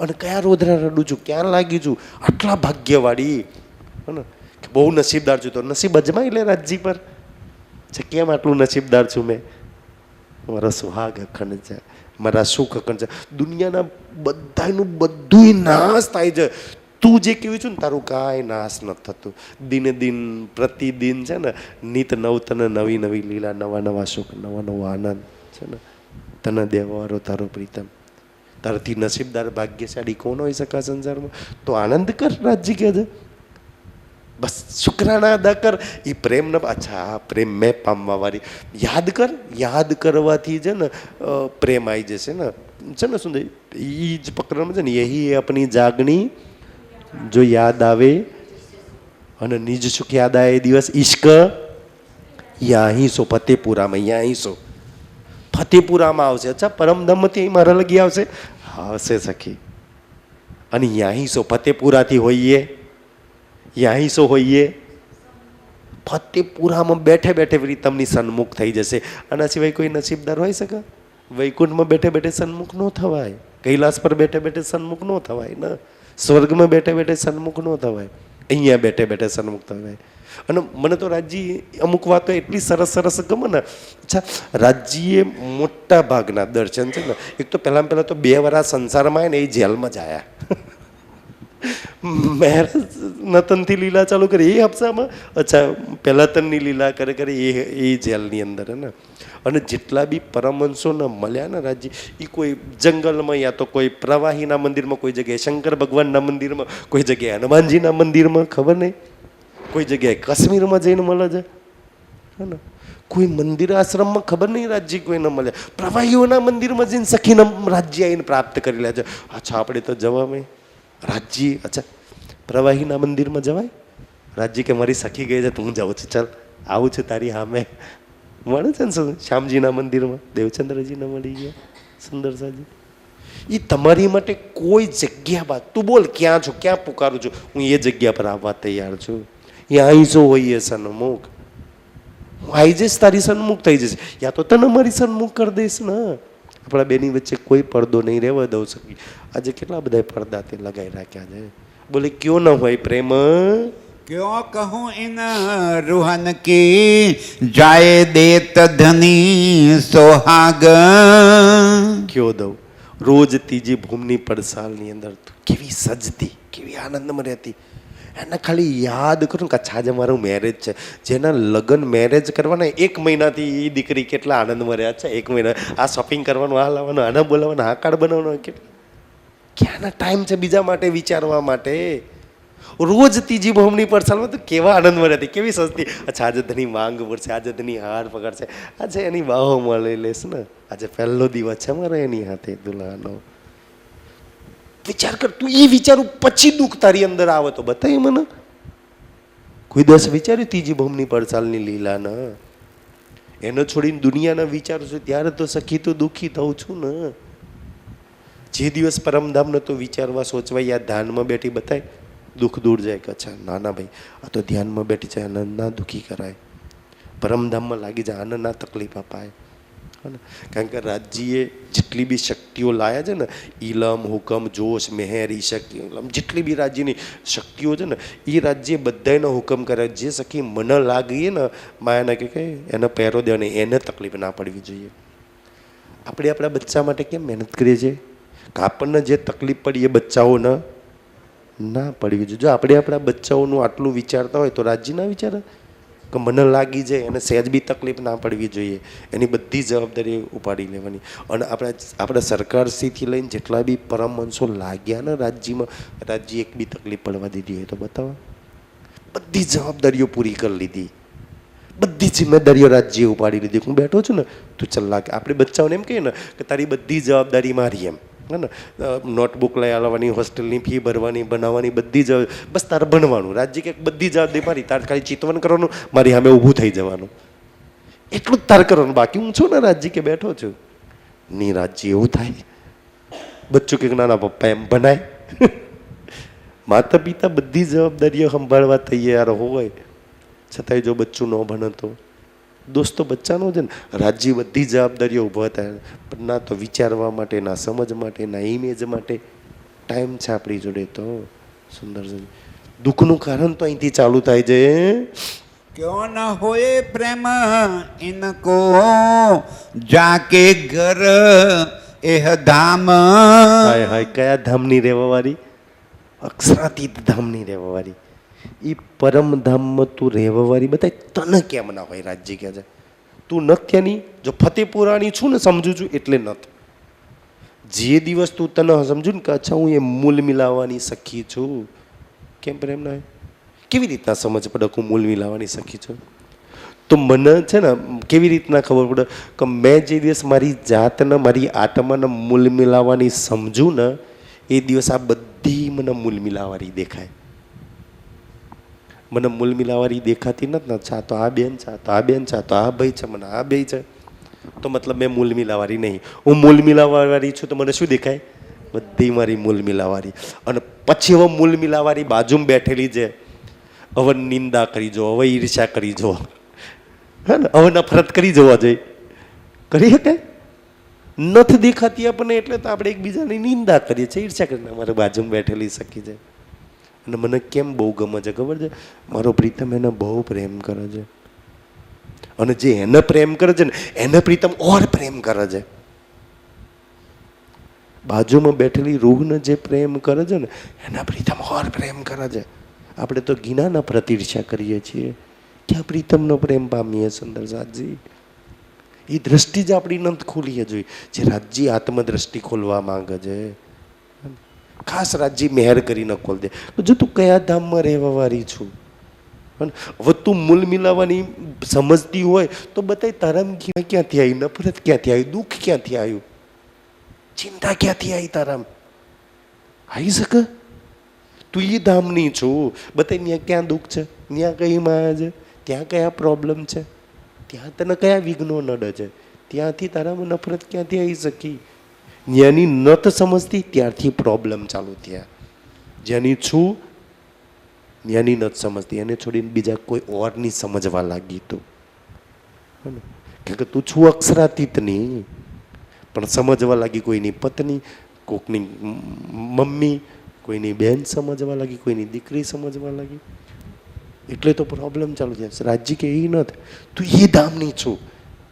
અને કયા રોદરા રડું છું, ક્યાં લાગી છું? આટલા ભાગ્યવાળી ને બહુ નસીબદાર છું. તો નસીબ અજમાઈ લે રાજજી પર છે. કેમ આટલું નસીબદાર છું મેં? મારા સુહાગ અખંડ છે, મારા સુખ અખંડ છે. દુનિયાના બધાનું બધુંય નાશ થાય છે. તું જે કહ્યું છું ને તારું કાંઈ નાશ નથી થતું. દિને દિન પ્રતિદિન છે ને નિત નવતન નવી નવી લીલા, નવા નવા સુખ, નવા નવો આનંદ છે ને. તને દેવાવાળો તારો પ્રીતમ, તારાથી નસીબદાર ભાગ્યશાળી કોણ હોઈ શકે સંસારમાં? તો આનંદ કર, રાજજી કહે છે. બસ શુક્રાના અદા કર. એ પ્રેમ ન, અચ્છા આ પ્રેમ મેં પામવા વાળી યાદ કર. યાદ કરવાથી છે ને પ્રેમ આવી જશે ને. છે ને શું એ જ પકડવામાં છે ને, યહી આપણી જાગણી જો યાદ આવે, અને નિજ સુખ યાદ આવે એ દિવસ ઈશ્ક યાહી સો ફતેપુરામાં. યાહી સો ફતેપુરામાં આવશે. અચ્છા પરમધામથી મારા લગી આવશે, આવશે સખી. અને યાહી સો ફતેપુરાથી હોઈએ, યાહી સો હોઈએ ફતેપુરામાં બેઠે બેઠે પ્રીતમની સન્મુખ થઈ જશે. આના સિવાય કોઈ નસીબદાર હોઈ શકે? વૈકુંઠમાં બેઠે બેઠે સન્મુખ ન થવાય, કૈલાસ પર બેઠે બેઠે સન્મુખ ન થવાય ને, સ્વર્ગમાં બેઠે બેઠે સન્મુખ ન થવાય, અહીંયા બેઠે બેઠે સન્મુખ થવાય. અને મને તો રાજજી અમુક વાતો એટલી સરસ સરસ ગમે ને. અચ્છા રાજજીએ મોટા ભાગના દર્શન છે ને, એક તો પહેલાં તો 2 વર્ષ સંસારમાં આવે ને એ જેલમાં જ આવ્યા. મહેરાજ નતનથી લીલા ચાલુ કરી એ હપ્તામાં, અચ્છા પહેલા તનની લીલા કરે કરે એ જેલની અંદર હે ને. અને જેટલા બી પરમહંસોને મળ્યા ને રાજજી, એ કોઈ જંગલમાં, યા તો કોઈ પ્રવાહીના મંદિરમાં, કોઈ જગ્યાએ શંકર ભગવાનના મંદિરમાં, કોઈ જગ્યાએ હનુમાનજીના મંદિરમાં, ખબર નહીં કોઈ જગ્યાએ કાશ્મીરમાં જઈને મળે છે હે ને. કોઈ મંદિર આશ્રમમાં ખબર નહીં રાજજી કોઈને મળ્યા. પ્રવાહીઓના મંદિરમાં જઈને સખીને રાજજી આવીને પ્રાપ્ત કરી લે છે. અચ્છા આપણે તો જવામાં રાજજી, અચ્છા પ્રવાહીના મંદિરમાં જવાય? રાજજી કે મારી સખી ગઈ છે તો હું જાઉં છું, ચાલ આવું છું તારી સામે. મળે છે ને શું શ્યામજીના મંદિરમાં દેવચંદ્રજીને મળી ગયા સુંદર સાજી. એ તમારી માટે કોઈ જગ્યા બાદ, તું બોલ ક્યાં છું, ક્યાં પુકારું છું, હું એ જગ્યા પર આવવા તૈયાર છું. એ અહીં જો હોઈએ સન્મુખ, હું આવી જઈશ, તારી સન્મુખ થઈ જશે. યા તો તને મારી સન્મુખ કરી દઈશ ને. આપણા બેની વચ્ચે કોઈ પડદો નહીં રહેવા દઉં સકી. આજે કેટલા બધા પડદા તે લગાવી રાખ્યા છે. બોલે ક્યો ન હોય પ્રેમ, क्यों कहूँ इन रुहन की जाए देत धनी सोहाग. ક્યો દઉં? રોજ ત્રીજી ભૂમની પડસાલની અંદર તું કેવી સજતી, કેવી આનંદમાં રહેતી. એને ખાલી યાદ કરું કે અચ્છા આજે મારું મેરેજ છે. જેના લગ્ન મેરેજ કરવાના 1 મહિનાથી એ દીકરી કેટલા આનંદમાં રહ્યા છે. 1 મહિના આ શોપિંગ કરવાનું, આ લાવવાનું, આના બોલાવવાનું, આ કાર્ડ બનાવવાનું, કેટલા ક્યાંના ટાઈમ છે બીજા માટે વિચારવા માટે. રોજ ત્રીજી ભૂમની પડસાલમાં તો કેવા આનંદમાં રહેતી, કેવી સજતી. અચ્છા આજે ધની માંગ પડશે, આજે ધની હાર પકડશે, આજે એની બાહોમાં લઈ લેશ ને, આજે પહેલો દિવસ છે મારે એની હાથે દુલ્હાનો. વિચાર કર તું, એ વિચારું પછી દુઃખ તારી અંદર આવે તો બતાય મને. કોઈ દસ વિચાર્યું ત્રીજી ભૂમની પડસાલની લીલાના? એને છોડીને દુનિયાના વિચારું છું ત્યારે તો સખી તો દુઃખી થઉં છું ને. જે દિવસ પરમધામને તો વિચારવા સોચવા યા ધ્યાનમાં બેઠી બતાય, દુઃખ દૂર જાય કે અચ્છા ના ના ભાઈ આ તો ધ્યાનમાં બેઠી છે, આનંદ ના દુઃખી કરાય. પરમધામમાં લાગી જાય, આનંદ ના તકલીફ અપાય. કારણ કે રાજજીએ જેટલી બી શક્તિઓ લાયા છે ને, ઈલમ, હુકમ, જોશ, મેહેર, ઈશક, જેટલી બી રાજ્યની શક્તિઓ છે ને, એ રાજ્યે બધાનો હુકમ કરે. જે સખી મને લાગીએ ને માયાના કે એને પહેરો દે, અને એને તકલીફ ના પડવી જોઈએ. આપણે આપણા બચ્ચા માટે કેમ મહેનત કરીએ છીએ કે આપણને જે તકલીફ પડી એ બચ્ચાઓને ના પડવી જોઈએ. જો આપણે આપણા બચ્ચાઓનું આટલું વિચારતા હોય તો રાજ્ય ના વિચારે કે મને લાગી જાય, એને સહેજ બી તકલીફ ના પડવી જોઈએ. એની બધી જવાબદારી ઉપાડી લેવાની. અને આપણા સરકારશ્રીથી લઈને જેટલા બી પરમહંસો લાગ્યા ને રાજ્યમાં, રાજ્ય એક બી તકલીફ પડવા દીધી હોય તો બતાવો. બધી જવાબદારીઓ પૂરી કરી લીધી, બધી જિમ્મેદારીઓ રાજ્યે ઉપાડી લીધી. હું બેઠો છું ને, તું ચાલ લાગે. આપણે બચ્ચાઓને એમ કહીએ ને કે તારી બધી જવાબદારી મારી, એમ હે ને. નોટબુક લઈ આવવાની, હોસ્ટેલની ફી ભરવાની, બનાવવાની, બધી જ બસ તારે ભણવાનું. રાજ્ય કે બધી જવાબદારી મારી, તારે ખાલી ચિતવન કરવાનું, મારી સામે ઊભું થઈ જવાનું, એટલું જ તારે કરવાનું. બાકી હું છું ને રાજ્ય કે બેઠો છું. ની રાજ્ય એવું થાય, બચ્ચું કે નાના પપ્પા એમ ભણાય. માતા પિતા બધી જવાબદારીઓ સંભાળવા તૈયાર હોય છતાંય જો બચ્ચું ન ભણે તો દોસ્તો બચ્ચાનો છે ને. રાજ્ય બધી જવાબદારીઓ ઊભા થાય, પણ ના તો વિચારવા માટે, ના સમજ માટે, ના ઇમેજ માટે ટાઈમ છે આપણી જોડે. તો સુંદર છે. દુઃખનું કારણ તો અહીંથી ચાલુ થાય છે. क्यों न होए प्रेम इनको जाके घर एह धाम હાય હાય, કયા ધામની રહેવાવાળી? અક્ષરાતીત ધામની રહેવાવાળી. એ પરમ ધામમાં તું રહેવાવાળી બતાય તને કેમ ના હોય? રાજજી કહે છે તું નથ્યાની, જો ફતેપુરાણી છું ને સમજુ છું એટલે નથ. જે દિવસ તું તને સમજુ ને કે અચ્છા હું એ મૂલ મિલાવવાની સખી છું, કેમ પ્રેમ ના હોય? કેવી રીતના સમજ પડે કે હું મૂલ મિલાવવાની સખી છું? તો મને છે ને કેવી રીતના ખબર પડે કે મેં જે દિવસ મારી જાતને મારી આત્માને મૂલ મિલાવવાની સમજુ ને એ દિવસ આ બધી મને મૂલ મિલાવવાની દેખાય. મને મૂલ મિલાવવાની દેખાતી નથી ને, ચા તો આ બેન, ચા તો આ બેન, ચા તો આ ભાઈ છે, મને આ ભાઈ છે, તો મતલબ મેં મૂલ મિલાવવાની નહીં. હું મૂલ મિલાવવાની છું તો મને શું દેખાય? બધી મારી મૂલ મિલાવવાની. અને પછી હવે મૂલ મિલાવવાની બાજુમાં બેઠેલી છે, હવે નિંદા કરી જો, હવે ઈર્ષા કરી જો, હા ને, હવે નફરત કરી જોવા જોઈએ. કરી શકાય? નથી દેખાતી આપણને એટલે તો આપણે એકબીજાની નિંદા કરીએ છીએ, ઈર્ષા કરીને. અમારે બાજુમાં બેઠેલી સખી છે અને મને કેમ બહુ ગમે છે ખબર છે? મારો પ્રીતમ એને બહુ પ્રેમ કરે છે, અને જે એને પ્રેમ કરે છે ને એને પ્રીતમ ઓર પ્રેમ કરે છે. બાજુમાં બેઠેલી રૂહને જે પ્રેમ કરે છે ને એના પ્રીતમ ઓર પ્રેમ કરે છે. આપણે તો ગિનાના પ્રતિર્ષા કરીએ છીએ, ક્યાં પ્રીતમનો પ્રેમ પામીએ? સુંદર સાતજી, એ દ્રષ્ટિ જ આપણી નંદ ખોલીએ જોઈએ, જે રાજજી આત્મદ્રષ્ટિ ખોલવા માંગે છે. ખાસ રાજજી મહેર કરીને ખોલ દે. જો તું કયા ધામમાં રહેવા વાળી છું, હવે તું મૂલ મિલાવવાની સમજતી હોય તો બતાય તારામ ક્યાંથી આવી, નફરત ક્યાંથી આવી, દુઃખ ક્યાંથી આવ્યું, ચિંતા ક્યાંથી આવી તારામ? આવી શકે? તું એ ધામની છું, બતાય ત્યાં ક્યાં દુઃખ છે, ત્યાં કઈ માયા છે, ત્યાં કયા પ્રોબ્લેમ છે, ત્યાં તને કયા વિઘ્નો નડે છે, ત્યાંથી તારામાં નફરત ક્યાંથી આવી શકી? જ્યાંની નત સમજતી ત્યારથી પ્રોબ્લેમ ચાલુ થયા. જ્યાંની છું જ્ઞાની નથી સમજતી, એને છોડીને બીજા કોઈ ઓરની સમજવા લાગી તું. કે તું છું અક્ષરાતીતની, પણ સમજવા લાગી કોઈની પત્ની, કોકની મમ્મી, કોઈની બેન સમજવા લાગી, કોઈની દીકરી સમજવા લાગી, એટલે તો પ્રોબ્લેમ ચાલુ થયા. રાજજી કે એ નથી, તું એ ધામની છું,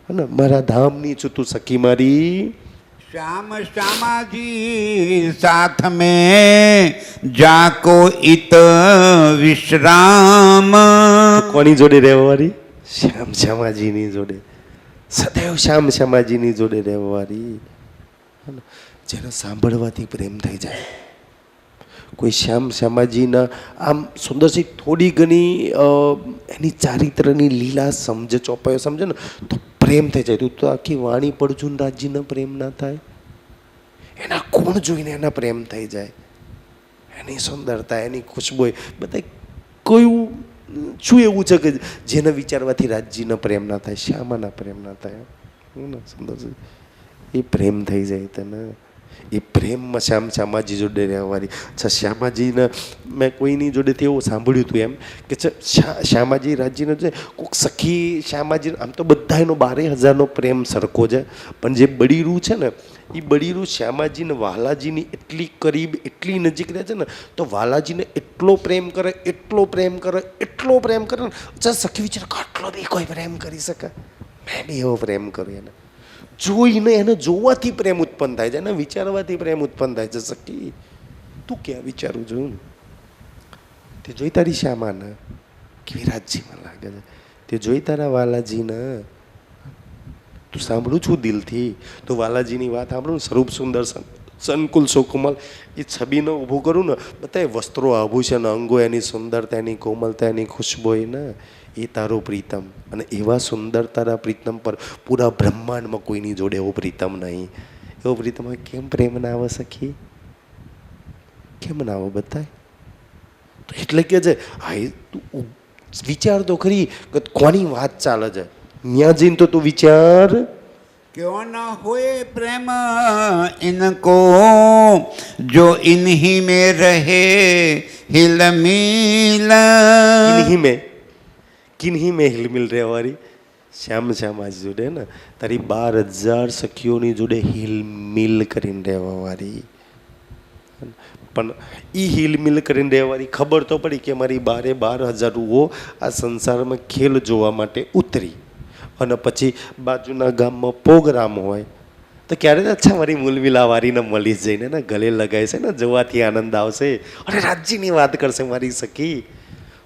હે, મારા ધામની છું તું સખી મારી. श्याम श्यामा जी साथ में जाको इत विश्राम. કોની જોડે રહેવાવાળી? શ્યામ શ્યામાજીની જોડે, સદૈવ શ્યામ શ્યામાજીની જોડે રહેવાવાળી. જેને સાંભળવાથી પ્રેમ થઈ જાય. કોઈ શ્યામ શ્યામાજીના આમ સુંદરસી થોડી ઘણી એની ચારિત્રની લીલા સમજે, ચોપાયો સમજે ને તો પ્રેમ થઈ જાય. તું તો આખી વાણી પડજુન રાજજીના પ્રેમ ના થાય, એના ગુણ જોઈને એના પ્રેમ થઈ જાય, એની સુંદરતા, એની ખુશ્બુ, બધા કયું શું એવું છે કે જેને વિચારવાથી રાજજીનો પ્રેમ ના થાય, શ્યામાના પ્રેમ ના થાય? સુંદર, એ પ્રેમ થઈ જાય તને. એ પ્રેમમાં શ્યામાજી જોડે રહેવાની. અચ્છા, શ્યામાજીને મેં કોઈની જોડેથી એવું સાંભળ્યું હતું એમ કે શ્યામાજી રાજજીને છે કોઈક સખી શ્યામાજી, આમ તો બધા એનો 12,000નો પ્રેમ સરખો છે, પણ જે બળીરું છે ને એ બળીરું શ્યામાજીને વાલાજીની એટલી કરીબ, એટલી નજીક રહે છે ને તો વાલાજીને એટલો પ્રેમ કરે, એટલો પ્રેમ કરે, એટલો પ્રેમ કરે ને. અચ્છા, સખી વિચાર આટલો બી કોઈ પ્રેમ કરી શકે? મેં બી એવો પ્રેમ કર્યો એને. જોઈને એને જોવાથી પ્રેમ ઉત્પન્ન થાય છે, એને વિચારવાથી પ્રેમ ઉત્પન્ન થાય છે. સખી તું ક્યાં વિચારું છું? તે જોઈ તારી શ્યામાને કેવી રાજજીમાં લાગે છે, તે જોઈ તારા વાલાજીને. તું સાંભળું છું દિલથી, તો વાલાજીની વાત સાંભળું. સ્વરૂપ સુંદર, સંકુલ સુકુમલ, એ છબીને ઊભું કરું ને, બતાય વસ્ત્રો, આભૂષણ, અંગો, એની સુંદરતા, એની કોમલતા, એની ખુશ્બુ, ને એ તારો પ્રીતમ. અને એવા સુંદર તારા પ્રીતમ પર પૂરા બ્રહ્માંડમાં કોઈની જોડે એવો પ્રીતમ નહીં. એવો પ્રીતમ હોય કેમ પ્રેમ ના આવે સખી? કેમ ના આવે બતાય? તો એટલે કે છે હા, તું વિચાર તો ખરી કે કોની વાત ચાલે છે. ત્યાં જઈને તો તું વિચાર. क्यों न होए प्रेम इनको जो इन्हीं में रहे हिल मिल. કિન્હી મેં હિલમિલ રહેવારી શ્યામ શ્યામાજી જોડે ને તારી 12,000 સખીઓની જોડે હિલમિલ કરીને રહેવાવાળી. પણ એ હિલમિલ કરીને રહેવાની ખબર તો પડી કે મારી 12,000 રૂઓ આ સંસારમાં ખેલ જોવા માટે ઉતરી અને પછી બાજુના ગામમાં પ્રોગ્રામ હોય તો ક્યારે અચ્છા મારી મૂલમિલાવારીને મળી જ જઈને ને ગલે લગાય છે ને જોવાથી આનંદ આવશે અને રાજ્યની વાત કરશે મારી સખી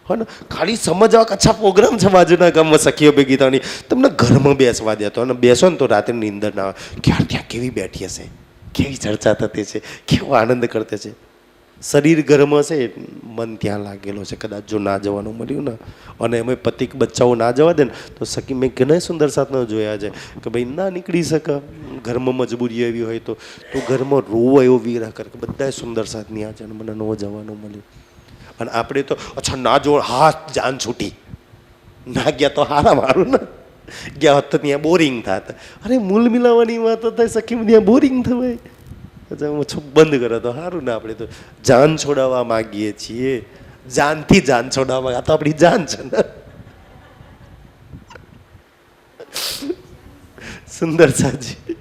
હો ને ખાલી સમજવા કે અચ્છા પ્રોગ્રામ છે બાજુના ગામમાં સખીઓ ભેગી થવાની તમને ઘરમાં બેસવા દેતો અને બેસો ને તો રાત્રે નીંદર ના આવે ક્યારે ત્યાં કેવી બેઠી હશે કેવી ચર્ચા થતી છે કેવો આનંદ કરતે છે શરીર ઘરમાં છે મન ત્યાં લાગેલો છે કદાચ જો ના જવાનું મળ્યું ને અને એમાં પતિક બચ્ચાઓ ના જવા દે ને તો સખી મેં ઘણા સુંદર સાથનો જોયા છે કે ભાઈ ના નીકળી શકે ઘરમાં મજબૂરી એવી હોય તો ઘરમાં રોવો એવો વીરા કરે કે બધાએ સુંદર સાથની આ છે ને મને ન જવાનું મળ્યું અને આપણે તો અચ્છા ના જો હા જાન છૂટી ના ગયા તો હારા મારું ને ગયા હોત તો ત્યાં બોરિંગ થાત અરે મૂલ મિલાવવાની વાત થાય સખી ત્યાં બોરિંગ થવાય બંધ કરો તો સારું ને આપણે તો જાન છોડાવવા માંગીએ છીએ જાનથી જાન છોડાવવા આ તો આપણી જાન છે ને સુંદર સાજી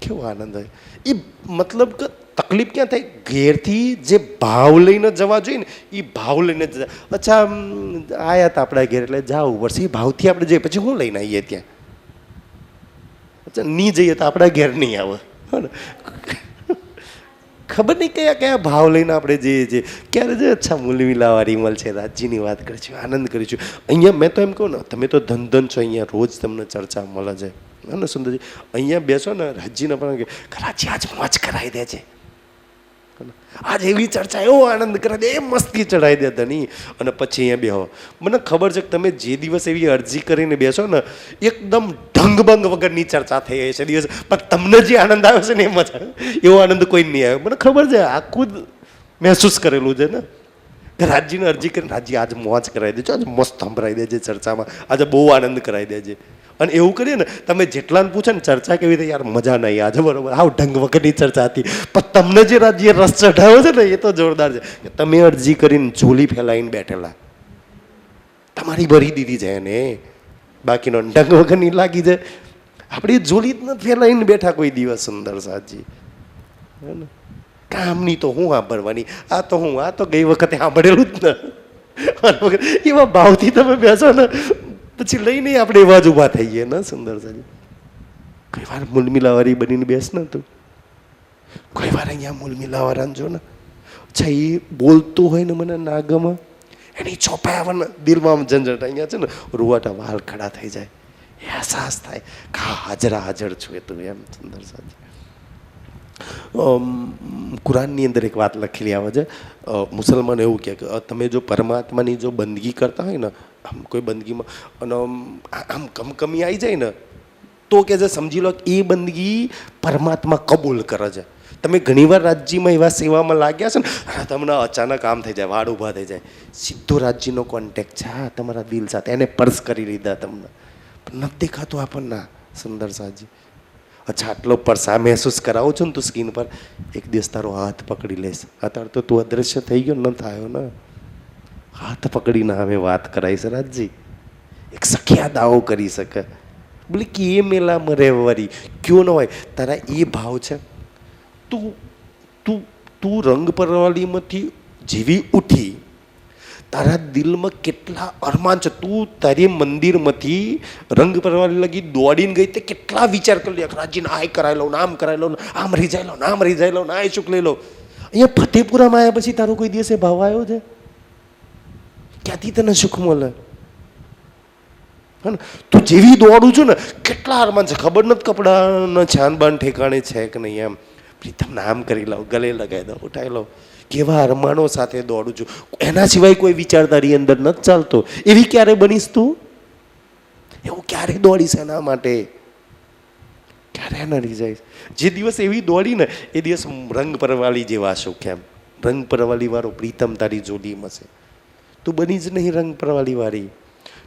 કેવો આનંદ હોય એ મતલબ કે તકલીફ ક્યાં થાય ઘેરથી જે ભાવ લઈને જવા જોઈએ ને એ ભાવ લઈને અચ્છા આયા હતા આપણા ઘેર એટલે જવું પડશે એ ભાવથી આપણે જઈએ પછી હું લઈને આવીએ ત્યાં અચ્છા નહીં જઈએ તો આપણા ઘેર નહીં આવે ને ખબર નહીં કયા કયા ભાવ લઈને આપણે જઈએ છીએ ક્યારે જે અચ્છા મૂલમિલાવાળી મળશે રાજ્યની વાત કરીશું આનંદ કરીશું અહીંયા મેં તો એમ કહું ને તમે તો ધન છો અહીંયા રોજ તમને ચર્ચા મળે છે ને સુંદરજી અહીંયા બેસો ને રાજ્યને પણ કે રાજ્ય આજ મોજ કરાવી દે છે આજ એવી ચર્ચા એવો આનંદ કરાવી દે એ મસ્તી ચડાવી દે ધની અને પછી અહીંયા બેહો મને ખબર છે કે તમે જે દિવસ એવી અરજી કરીને બેસો ને એકદમ ઢંગભંગ વગરની ચર્ચા થઈ છે દિવસ પણ તમને જે આનંદ આવે છે ને એ મજા એવો આનંદ કોઈ નહીં આવે મને ખબર છે આખું જ મહેસૂસ કરેલું છે ને રાજ્યને અરજી કરીને રાજ્ય આજ મોજ કરાવી દેજો આજ મસ્ત સંભળાવી દેજે ચર્ચામાં આજે બહુ આનંદ કરાવી દેજે અને એવું કરીએ ને તમે જેટલાને પૂછે ને ચર્ચા કેવી રીતે યાર મજા નહીં આજે બરોબર આવ ઢંગ વગરની ચર્ચા હતી પણ તમને જે રાજ્ય રસ ચઢાવ્યો છે ને એ તો જોરદાર છે કે તમે અરજી કરીને ઝોલી ફેલાઈને બેઠેલા તમારી ભરી દીધી છે એને બાકીનો ઢંગ વગરની લાગી જાય આપણી ઝોલી જ નથી ફેલાઈને બેઠા કોઈ દિવસ સુંદર સાજી હે ને કામની તો હું સાંભળવાની આ તો ગઈ વખતે સાંભળેલું જ ને એવા ભાવથી તમે બેસો ને પછી લઈને આપણે એવા જ ઊભા થઈએ ને સુંદર સાજી કોઈ વાર મૂલમિલાવાળી બનીને બેસ ને તું કોઈ વાર અહીંયા મૂલમિલાવાળાને જો ને અચ્છા એ બોલતું હોય ને મને ના ગમે એની ચોપાઈ આવે ને દિલમાં ઝંઝટ અહીંયા છે ને રૂવાટા વાલ ખડા થઈ જાય અહેસાસ થાય કે હાજર છું એ તું એમ સુંદર સાજી કુરાનની અંદર એક વાત લખેલી આવે છે મુસલમાન એવું કહે કે તમે જો પરમાત્માની જો બંદગી કરતા હોય ને આમ કોઈ બંદગીમાં અને આમ કમકમી આવી જાય ને તો કે જે સમજી લો એ બંદગી પરમાત્મા કબૂલ કરે છે તમે ઘણીવાર રાજ્યમાં એવા સેવામાં લાગ્યા છે ને તમને અચાનક આમ થઈ જાય વાળ ઊભા થઈ જાય સીધો રાજ્યનો કોન્ટેક્ટ છે હા તમારા દિલ સાથે એને પર્સ કરી લીધા તમને પણ નથી દેખાતું આપણને સુંદર સાજી અચ્છા આટલો પરસા મહેસૂસ કરાવું છું ને તું સ્કીન પર એક દિવસ તારો હાથ પકડી લઈશ અત્યારે તો તું અદૃશ્ય થઈ ગયો ન થયો ને હાથ પકડીને અમે વાત કરાવીશ રાજજી એક સખિયા દાવો કરી શકે બોલે કે એ મેલા મરે વરી ક્यों ન હોય તારા એ ભાવ છે તું તું તું રંગ પરવાલીમાંથી જીવી ઉઠી તારા દિલમાં કેટલા અરમાન છે તું તારી મંદિરમાંથી રંગ પરવાલી લગી દોડીને ગઈ તે કેટલા વિચાર કરી લે રાજ્યને આ કરાવી લઉં આમ કરાવી લઉં આમ રીઝાઈ લઉં આમ રીઝાઈ લઉં આ ચૂક લઈ લઉં અહીંયા ફતેપુરામાં આવ્યા પછી તારો કોઈ દિવસે ભાવ આવ્યો છે ક્યાંથી તને સુખ મળે હે ને તું જેવી દોડું છું ને કેટલા અરમાન છે ખબર નથી કપડાના છાન બાન ઠેકાણે છે કે નહીં એમ પ્રીતમ નામ કરી લઉં ગલે લગાવી દઉં ઉઠાવી લઉં કેવા અરમાનો સાથે દોડું છું એના સિવાય કોઈ વિચાર તારી અંદર નથી ચાલતો એવી ક્યારે બનીશ તું એવું ક્યારે દોડીશ એના માટે ક્યારે નડી જઈશ જે દિવસ એવી દોડી ને એ દિવસ રંગ પરવાલી જેવા સુખ એમ રંગ પરવાલી વાળો પ્રીતમ તારી જોડીમાં છે તું બની જ નહીં રંગ પરવાલી વાળી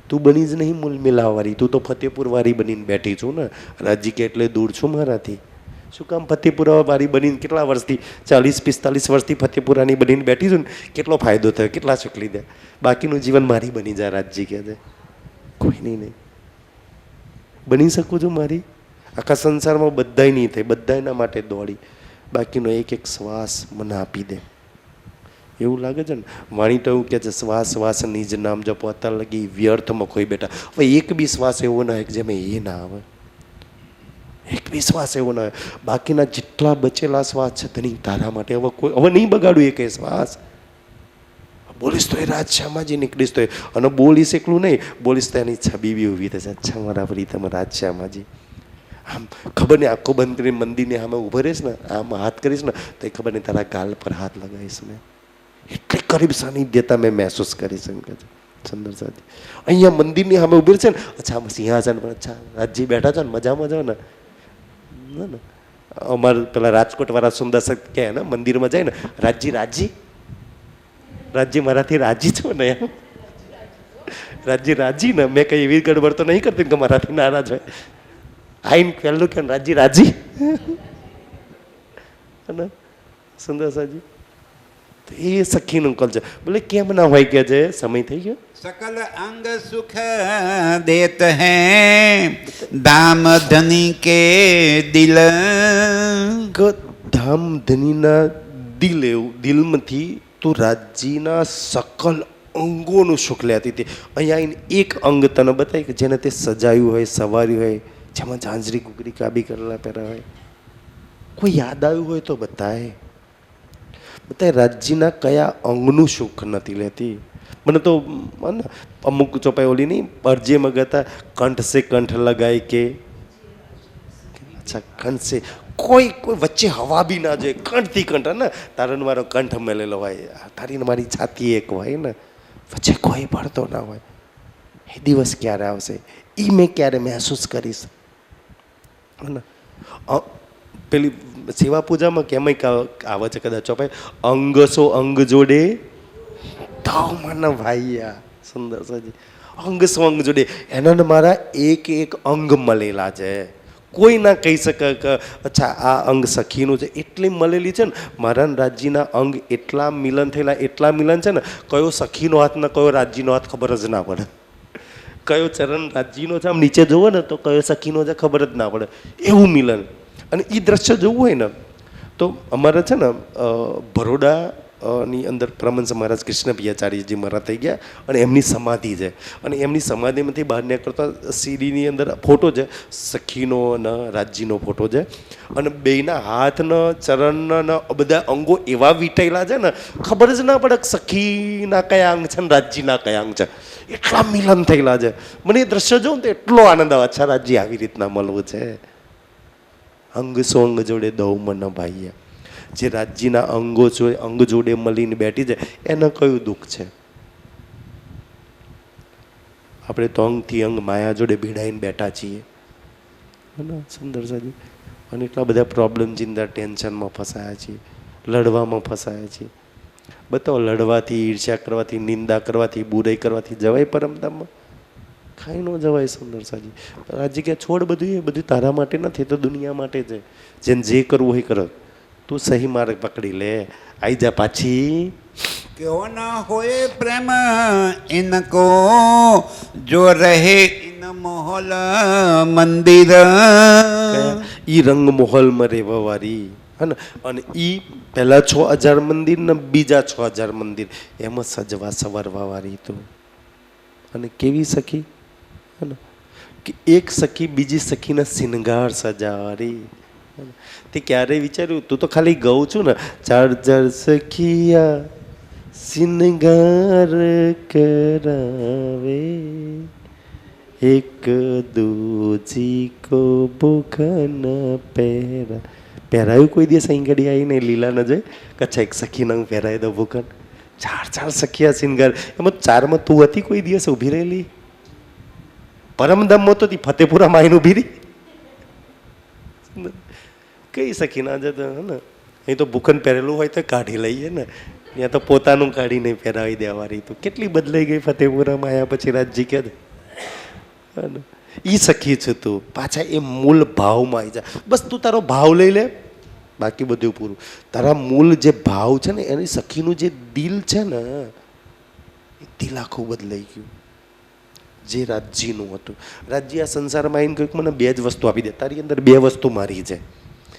તું બની જ નહીં મૂલમિલાવાળી તું તો ફતેપુર વાળી બનીને બેઠી છું ને રાજજી કે એટલે દૂર છું મારાથી શું કામ ફતેપુરા વાળી બનીને કેટલા વર્ષથી 40-45 વર્ષથી ફતેપુરાની બનીને બેઠી છું ને કેટલો ફાયદો થયો કેટલા સુખ લીધા બાકીનું જીવન મારી બની જાય રાજજી કહે છે કોઈ નહીં બની શકું છું મારી આખા સંસારમાં બધાય નહીં થાય બધાયના માટે દોડી બાકીનો એક એક શ્વાસ મને આપી દે એવું લાગે છે ને. વાણી તો એવું કહે છે, શ્વાસ શ્વાસ નિજ નામ જપો અત્યારે લગી વ્યર્થમાં ખોઈ બેઠા. હવે એક બી શ્વાસ એવો ના હોય કે જેમાં એ ના આવે, એક બી શ્વાસ એવો ના હોય. બાકીના જેટલા બચેલા શ્વાસ છે તેની તારા માટે હવે નહીં બગાડું એક શ્વાસ. બોલીશ તો એ રાધશ્યામાજી નીકળીશ તો અને બોલીશ એકલું નહીં, બોલીશ તો એની છબી બી ઊભી થશે. અચ્છા મારા પ્રીતમ રાધશ્યામાજી. આમ ખબર નહીં આંખો બંધ કરીને મંદિરની સામે ઊભો રહીશ ને, આમ હાથ કરીશ ને તો એ ખબર નહીં તારા ગાલ પર હાથ લગાવીશ મેં. એટલી કરીબ સાનિધ્યતા મેં મહેસૂસ કરી શકે છે સુંદર સાથી. અહીંયા મંદિરની સામે ઊભી છે ને, અચ્છા સિંહાસન પર, અચ્છા રાજજી બેઠા છો ને, મજામાં છો ને. અમારે પેલા રાજકોટ વાળા સુંદર કહે ને, મંદિરમાં જાય ને, રાજજી રાજજી રાજજી મારાથી રાજી છો ને એમ. રાજજી રાજી ને, મેં કઈ એવી ગડબડ તો નહીં કરતી કે મારાથી નારાજ હોય. આઈને પહેલું કે રાજજી રાજી સુંદર સાજી. તો એ સખીનું કલ્ચર. બોલે કેમ ના હોય કે છે, સમય થઈ ગયો. सकल अंग सुख देत हैं दाम धनी के दिल. ધામ ધનીના દિલ, એવું દિલમાંથી તું રાજ્યના સકલ અંગોનું સુખ લેતી હતી. અહીંયા આવીને એક અંગ તને બતાવી કે જેને તે સજાયું હોય, સવાર્યું હોય, જેમાં ઝાંઝરી ઘૂઘરી કાબી કરેલા પહેરા હોય. કોઈ યાદ આવ્યું હોય તો બતાય રાજ્યના કયા અંગનું સુખ નથી લેતી. મને તો અમુક ચોપાઈ ઓલી નહીં અરજીમાં ગયા, કંઠ સે કંઠ લગાય કે, અચ્છા કંઠ સે કોઈ વચ્ચે હવા બી ના જોઈએ, કંઠથી કંઠ ને, તારો મારો કંઠ મેલેલો હોય, તારી ને મારી છાતી એક હોય ને, વચ્ચે કોઈ ભળતો ના હોય. એ દિવસ ક્યારે આવશે એ મેં ક્યારે મહેસૂસ કરીશ. પેલી સેવા પૂજામાં કેમય આવે છે કદાચ ચોપાઈ, અંગ સો અંગ જોડે તાવ માના ભાઈયા. સુંદર સાજી. અંગ સો અંગ જોડે એના મારા એક એક અંગ મળેલા છે. કોઈ ના કહી શકે કે અચ્છા આ અંગ સખીનું છે, એટલી મળેલી છે ને. મારા રાજ્યના અંગ એટલા મિલન થયેલા, એટલા મિલન છે ને, કયો સખીનો હાથ ને કયો રાજ્યનો હાથ ખબર જ ના પડે. કયો ચરણ રાજ્યનો છે આમ નીચે જુઓ ને તો કયો સખીનો છે ખબર જ ના પડે, એવું મિલન. અને એ દ્રશ્ય જોવું હોય ને તો અમારે છે ને બરોડા ની અંદર પરમહંસ મહારાજ કૃષ્ણપિયાચાર્યજી મારા થઈ ગયા અને એમની સમાધિ છે. અને એમની સમાધિમાંથી બહાર નીકળતા સીડીની અંદર ફોટો છે સખીનો અને રાજ્યનો ફોટો છે. અને બેયના હાથના ચરણના બધા અંગો એવા વીંટાયેલા છે ને, ખબર જ ના પડે સખીના કયા અંગ છે ને રાજ્યના કયા અંગ છે. એટલા મિલન થયેલા છે. મને એ દ્રશ્ય જોઉં ને તો એટલો આનંદ આવે. અચ્છા રાજ્ય આવી રીતના મળવું છે. અંગ સો અંગ જોડે દઉં મન ભાઈએ. જે રાજ્યના અંગો અંગ જોડે મળીને બેઠી છે એને કયું દુઃખ છે. આપણે તો અંગથી અંગ માયા જોડે ભીડાઈને બેઠા છીએ. સુંદર સાજી. અને એટલા બધા પ્રોબ્લેમ, ચિંતા, ટેન્શનમાં ફસાયા છીએ, લડવામાં ફસાયા છીએ. બતાવો લડવાથી, ઈર્ષ્યા કરવાથી, નિંદા કરવાથી, બુરાઈ કરવાથી જવાય પરમધામમાં? ખાઈ ન જવાય. સુંદર સાજી. આજે કે છોડ બધું, એ બધું તારા માટે નથી, તો દુનિયા માટે છે. જેને જે કરવું હોય કરો, તું સહી માર્ગ પકડી લે, આઈ જા પાછી. क्यों न होए प्रेम इनको जो रहे इन मोहल मंदिर. ઈ રંગ મોહલમાં રહેવા વાળી હે ને. અને ઈ પહેલા 6000 મંદિર ને બીજા 6000 મંદિર એમાં સજવા સવારવા વાળી તો. અને કેવી સખી હે ને કે એક સખી બીજી સખીના શિંગાર સજાવારી. તે ક્યારેય વિચાર્યું? તું તો ખાલી ગઉં છું ને, 4000 સખિયા શિંગાર કરાવે, એક દૂજી કો ભૂખન પહેરા. પહેરાયું કોઈ દિવસ અહીં ઘડી આવીને લીલા ન જાય કચ્છા એક સખીને હું પહેરાવી દઉં ભૂખન. 4 સખિયા શિંગાર, એમાં 4માં તું હતી કોઈ દિવસ ઊભી રહેલી? પરમધામમાં તો ફતેપુરામાં આવીને ઊભી રહી. કઈ સખી ના જતો હે ને. અહીં તો ભૂખન પહેરેલું હોય તો કાઢી લઈએ ને, ત્યાં તો પોતાનું કાઢી નહીં પહેરાવી દેવારી. તો કેટલી બદલાઈ ગઈ ફતેપુરામાં આવ્યા પછી રાજજી કે ઈ સખી છે તું. પાછા એ મૂળ ભાવમાં આવી જા. બસ તું તારો ભાવ લઈ લે, બાકી બધું પૂરું. તારા મૂળ જે ભાવ છે ને, એની સખીનું જે દિલ છે ને, એ દિલ આખું બદલાઈ ગયું. જે રાજ્યનું હતું, રાજ્ય આ સંસારમાં આવીને કંઈક મને 2 જ વસ્તુ આપી દે, તારી અંદર 2 વસ્તુ મારી છે,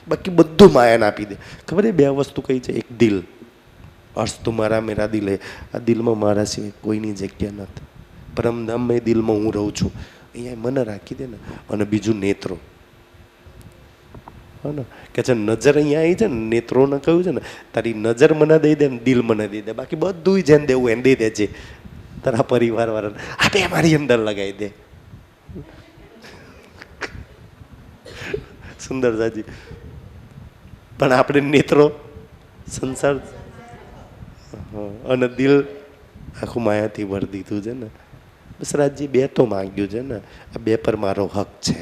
બાકી બધું માયાને આપી દે. ખબર એ 2 વસ્તુ કઈ છે? એક દિલ, अर्श तुम्हारा मेरा दिल है। आ दिलમાં મારા સિવાય કોઈની જગ્યા નથી. પરમધામમાં દિલમાં હું રહું છું. અહીંયા મને રાખી દે ને. અને બીજું નેત્રો, હા ને, કે છે નજર અહીંયા આવી છે ને, નેત્રોને કહ્યું છે ને, તારી નજર મને દઈ દે ને દિલ મને દઈ દે, બાકી બધું જેને દેવું એને દઈ દેજે. તારા પરિવાર વાળાને આ બે મારી અંદર લગાવી દે. સુંદર સાજી. પણ આપણે નેત્રો સંસાર અને દિલ આખું માયાથી ભરી દીધું છે ને. બસ રાજજી બે તો માંગ્યું છે ને, આ બે પર મારો હક છે,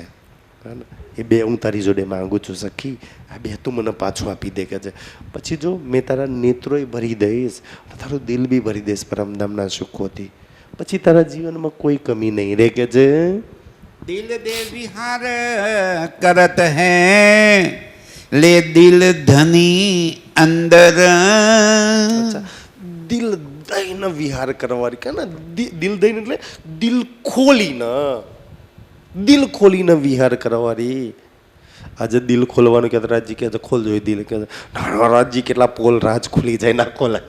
હા ને, એ બે હું તારી જોડે માંગુ છું સખી, આ બે તું મને પાછું આપી દે કે છે. પછી જો મેં તારા નેત્રોય ભરી દઈશ, તારું દિલ બી ભરી દઈશ પરમધામના સુખોથી, પછી તારા જીવનમાં કોઈ કમી નહીં રહે કે છે. दिल दे विहार करत है ले दिल धनी अंदर. દિલ દઈને વિહાર કરવાની કે ને, દિલ દઈને એટલે દિલ ખોલીને, દિલ ખોલીને વિહાર કરવાની. આજે દિલ ખોલવાનું કે રાજજી કે ખોલજો એ દિલ કે રાજજી કેટલા પોલ રાજ ખુલી જાય ના ખોલાય.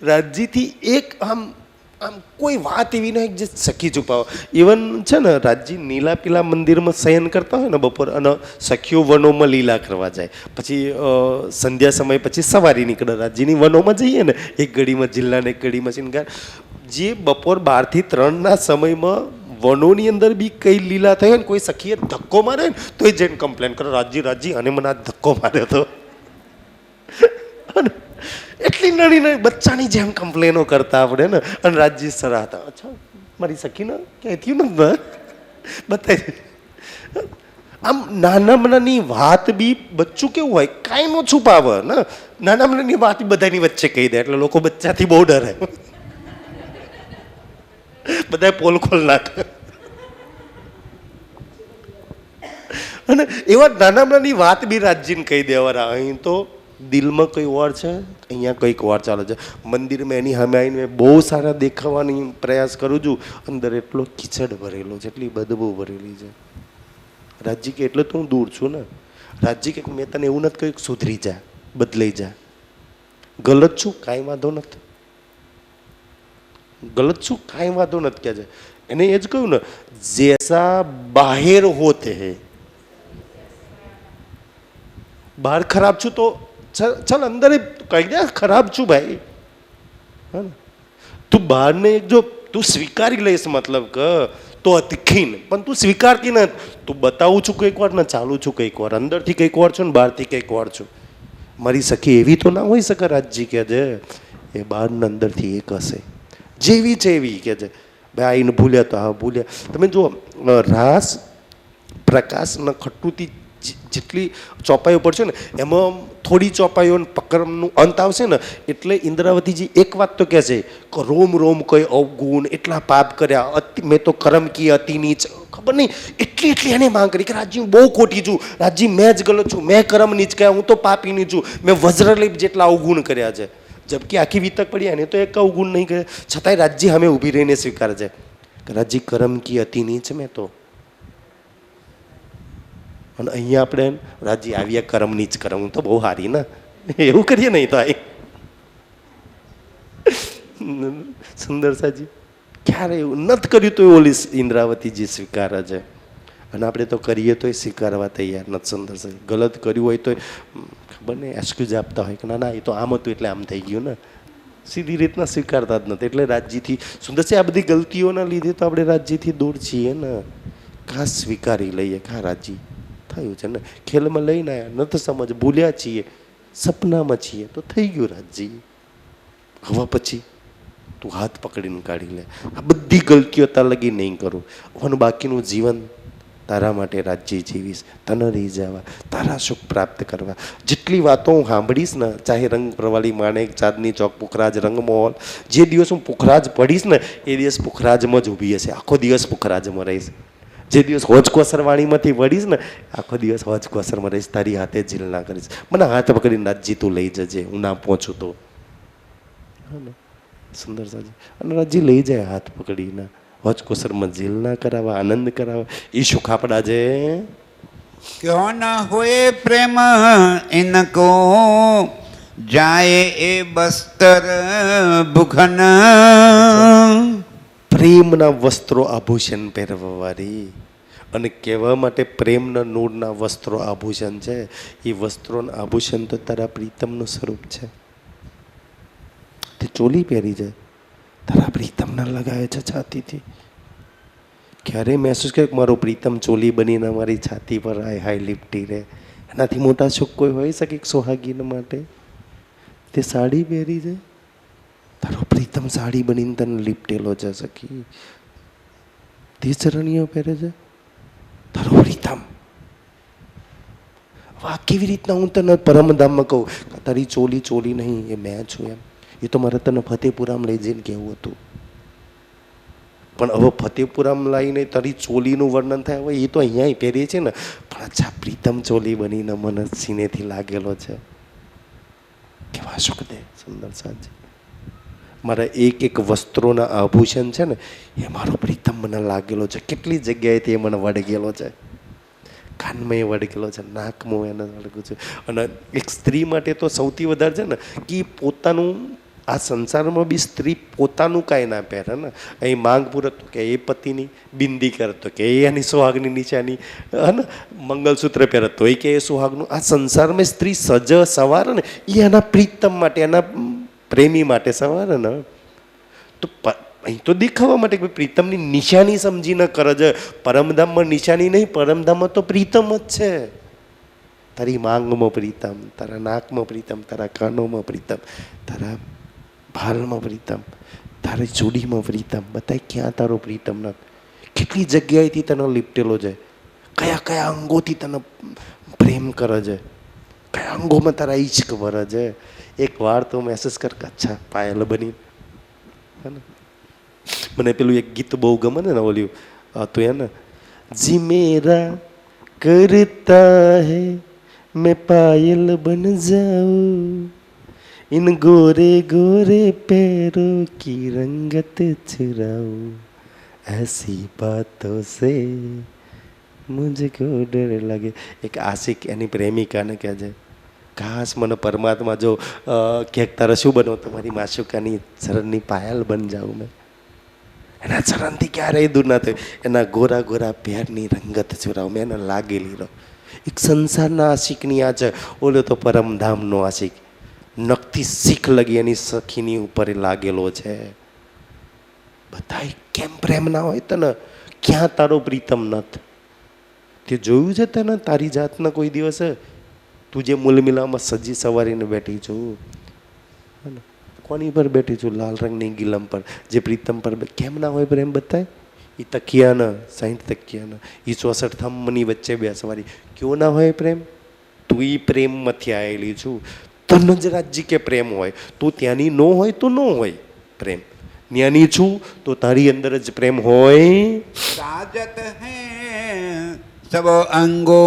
રાજજીથી એક આમ કોઈ વાત એવી નહીં જે સખી છુપાવો. ઇવન છે ને રાજજી નીલા પીલા મંદિરમાં શયન કરતા હોય ને બપોર, અને સખીઓ વનોમાં લીલા કરવા જાય, પછી સંધ્યા સમય પછી સવારી નીકળે રાજજીની વનોમાં જઈએ ને, એક ઘડીમાં જિલ્લાને એક ઘડીમાં શિંગાર. જે બપોર 12 થી 3 સમયમાં વનોની અંદર બી કઈ લીલા થઈ હોય ને, કોઈ સખીએ ધક્કો મારે ને તો એ જઈને કમ્પ્લેન કરે, રાજજી રાજજી અને મને આ ધક્કો માર્યો હતો. એટલી નાની નાની બચ્ચાની જેમ કમ્પ્લેનો કરતા આપણે ને, અને રાજજી સરાહતા, અચ્છા મારી સખીને ક્યાંય થયું ને બતાવી. આમ નાના નાની વાત બી બચ્ચું કેવું હોય, કાંઈ નો છુપાવે ને, નાના નાની વાત બધાની વચ્ચે કહી દે, એટલે લોકો બચ્ચાથી બહુ ડરે, બધા પોલ ખોલ નાખે. અને એવા નાના નાની વાત બી રાજજીને કહી દેવાના. અહીં તો દિલમાં કઈ વાર છે, અહીંયા કંઈક વાર ચાલે છે. મંદિરમાં એની સામે આવીને બહુ સારા દેખાવાની પ્રયાસ કરું છું, અંદર એટલો કીચડ ભરેલો છે, એટલી બદબુ ભરેલી છે. રાજજી કે એટલે તો હું દૂર છું ને. રાજજી કે મેં તને એવું નથી કહ્યું સુધરી જા, બદલાઈ જા. ગલત છું કાંઈ વાંધો નથી, ગલત છું કાંઈ વાંધો નથી કે છે. એને એ જ કહ્યું ને, જૈસા બાહેર હોતે હે, બહાર ખરાબ છું તો ચાલ અંદર કહી દે ખરાબ છું ભાઈ, હા ને. તું બહારને એક જો તું સ્વીકારી લઈશ મતલબ કે તો તીખીન, પણ તું સ્વીકારતી નથી. તું બતાવું છું કંઈક વાર ને ચાલું છું કંઈક વાર, અંદરથી કંઈક વાર છું ને બહારથી કંઈક વાર છું. મારી સખી એવી તો ના હોઈ શકે રાજજી કે છે, એ બહાર ને અંદરથી એક હશે, જેવી છે એવી કે છે. ભાઈ આઈને ભૂલ્યા તો હા ભૂલ્યા. તમે જુઓ રાસ પ્રકાશ ને ખટ્ટુથી જેટલી ચોપાઈઓ પડશે ને, એમાં થોડી ચોપાઈઓ પકરમનું અંત આવશે ને, એટલે ઇન્દ્રાવતીજી એક વાત તો કહે છે કે રોમ રોમ કઈ અવગુણ, એટલા પાપ કર્યા, મેં તો કર્મ કી અતિ નીચ, ખબર નહીં એટલી એટલી એને માંગ કરી કે રાજજી હું બહુ ખોટી છું, રાજજી મેં જ ગલત છું, મેં કર્મ નીચ કર્યા, હું તો પાપીની છું, મેં વજ્રલેપ જેટલા અવગુણ કર્યા છે. જબકી આખી વિતક પડી એને તો એક અવગુણ નહીં કરે, છતાંય રાજજી સામે ઊભી રહીને સ્વીકારે છે કે રાજજી કર્મ કી અતિ નીચ મેં તો. અને અહીંયા આપણે રાજજી આવ્યા કર્મની જ કરમ તો બહુ સારી ને, એવું કરીએ નહીં તો આ સુંદર સાજી ક્યારે એવું નથી કર્યું તો ઓલી ઇન્દ્રાવતીજી સ્વીકારે છે. અને આપણે તો કરીએ તોય સ્વીકારવા તૈયાર નથી. સુંદર સાજી ગલત કર્યું હોય તો ખબર નહીં એક્સક્યુઝ આપતા હોય કે ના ના એ તો આમ હતું એટલે આમ થઈ ગયું ને, સીધી રીતના સ્વીકારતા જ નથી. એટલે રાજજીથી સુંદર છે આ બધી ગલતીઓના લીધે તો આપણે રાજજીથી દૂર છીએ ને. ખાસ સ્વીકારી લઈએ કે હા રાજજી થયું છે ને, ખેલમાં લઈને આવ્યા નથી સમજ, ભૂલ્યા છીએ, સપનામાં છીએ તો થઈ ગયું રાજજી. હવે પછી તું હાથ પકડીને કાઢી લે, આ બધી ગલતીઓ તાર લગી નહીં કરું, અને બાકીનું જીવન તારા માટે રાજજી જીવીશ, તને રહી જવા, તારા સુખ પ્રાપ્ત કરવા. જેટલી વાતો હું સાંભળીશ ને, ચાહે રંગ પ્રવાલી માણેક, ચાંદની ચોક, પુખરાજ, રંગમહોલ, જે દિવસ હું પુખરાજ પડીશ ને એ દિવસ પુખરાજમાં જ ઊભી હશે, આખો દિવસ પુખરાજમાં રહીશ. જે દિવસ હોજકોસર વાણીમાંથી વળીશ ને આખો દિવસ હોજકોસરમાં રહીશ, તારી હાથે ઝીલ ના કરીશ. મને હાથ પકડીને રાજજી તું લઈ જજે, હું ના પહોંચું તો. હા ને સુંદર સાજી. અને રાજજી લઈ જાય હાથ પકડીને, હોજકોસરમાં ઝીલ ના કરાવવા, આનંદ કરાવવા. એ સુખ આપણા છે. क्यों न होए प्रेम इनको जाए ए बस्तर भूखन પ્રેમના વસ્ત્રો આભૂષણ પહેરવાવાળી, અને કહેવા માટે પ્રેમના નૂરના વસ્ત્રો આભૂષણ છે. એ વસ્ત્રોના આભૂષણ તો તારા પ્રીતમનું સ્વરૂપ છે. તે ચોલી પહેરી છે, તારા પ્રીતમને લગાવે છે છાતીથી. ક્યારે મહેસૂસ કર્યું કે મારો પ્રીતમ ચોલી બનીને મારી છાતી પર હાય હાય લીપટી રહે? એનાથી મોટા સુખ કોઈ હોઈ શકે સોહાગીને માટે? તે સાડી પહેરી છે, તારો પ્રીતમ સાડી બનીને તને લીપટેલો છે સખી. તે ચરણીઓ પહેરે છે, તારો પ્રીતમ. આ કેવી રીતના હું તને પરમધામમાં કહું તારી ચોલી ચોલી નહીં, એ મેં છું એમ? એ તો મારે તને ફતેપુરામ લઈ જઈને કહેવું હતું. પણ હવે ફતેપુરામ લાવીને તારી ચોલીનું વર્ણન થાય, હવે એ તો અહીંયા પહેરીએ છે ને. પણ અચ્છા પ્રીતમ ચોલી બનીને મને સીનેથી લાગેલો છે. કેવા સુખ દે સુંદર સાંજે. મારા એક એક વસ્ત્રોના આભૂષણ છે ને, એ મારો પ્રીતમ મને લાગેલો છે. કેટલી જગ્યાએથી એ મને વળગેલો છે. કાનમાં એ વળગેલો છે, નાકમાં એને વળગું છે. અને એક સ્ત્રી માટે તો સૌથી વધારે છે ને કે પોતાનું આ સંસારમાં બી સ્ત્રી પોતાનું કાંઈ ના પહેરે ને. અહીં માંગ પૂરત કે એ પતિની બિંદી કરતો કે એ એની સુહાગની નીચાની ને મંગલસૂત્ર પહેરતો હોય કે એ સુહાગનું. આ સંસારમાં સ્ત્રી સજ સવારે ને એ એના પ્રીતમ માટે, એના પ્રેમી માટે સવારે ને. તો અહીં તો દેખાવા માટે કે પ્રીતમની નિશાની સમજીને કરે છે. પરમધામમાં નિશાની નહીં, પરમધામમાં તો પ્રીતમ જ છે. તારી માંગમાં પ્રીતમ, તારા નાકમાં પ્રીતમ, તારા કાનોમાં પ્રીતમ, તારા ભાલમાં પ્રીતમ, તારી ચૂડીમાં પ્રીતમ. બતાય ક્યાં તારો પ્રીતમ ન? કેટલી જગ્યાએથી તને લીપટેલો છે, કયા કયા અંગોથી તને પ્રેમ કરે છે, કયા અંગોમાં તારા ઈશ્ક ભરે છે. એક વાર તો મેસેજ કર કે અચ્છા પાયલ બની. મને પેલું એક ગીત બહુ ગમે ને ઓલ્યું તો એને જી મેરા કરતા હૈ मैं पायल बन जाऊं इन गोरे गोरे पैरों की रंगत चुराऊं ऐसी बातों से मुझको डर लगे. એક આશિક એની પ્રેમિકાને કહે છે કાશ મને પરમાત્મા જો ક્યાંક તારે શું બનો તો મારી માશુકાની ચરણની પાયલ બન જાઉં મેં. એના ચરણથી ક્યારેય દૂર ના થયું. એના ગોરા ગોરા પેરની રંગત ચુરાવું મેં એને લાગેલી રહો. એક સંસારના આશિકની આ છે, ઓલો તો પરમધામનો આશિક. નખથી શીખ લગી એની સખીની ઉપર લાગેલો છે. બધાય કેમ પ્રેમ ના હોય તને? ક્યાં તારો પ્રીતમ નથ? તે જોયું છે તને તારી જાતના કોઈ દિવસે? તું જે મૂલમિલામાં સજી સવારીને બેઠી છું, કોની પર બેઠી છું? લાલ રંગની ગિલમ પર. જે પ્રીતમ પર કેમ ના હોય પ્રેમ? બતાય. એ તકિયાના 60 તકિયાના એ 64 થંભની વચ્ચે બેસવારી ક્યો ના હોય પ્રેમ? તું એ પ્રેમમાંથી આવેલી છું. તને જ રાજજી કે પ્રેમ હોય, તું ત્યાંની ન હોય તો ન હોય પ્રેમ. જ્ઞાની છું તો તારી અંદર જ પ્રેમ હોય. સાજત હે સબ અંગો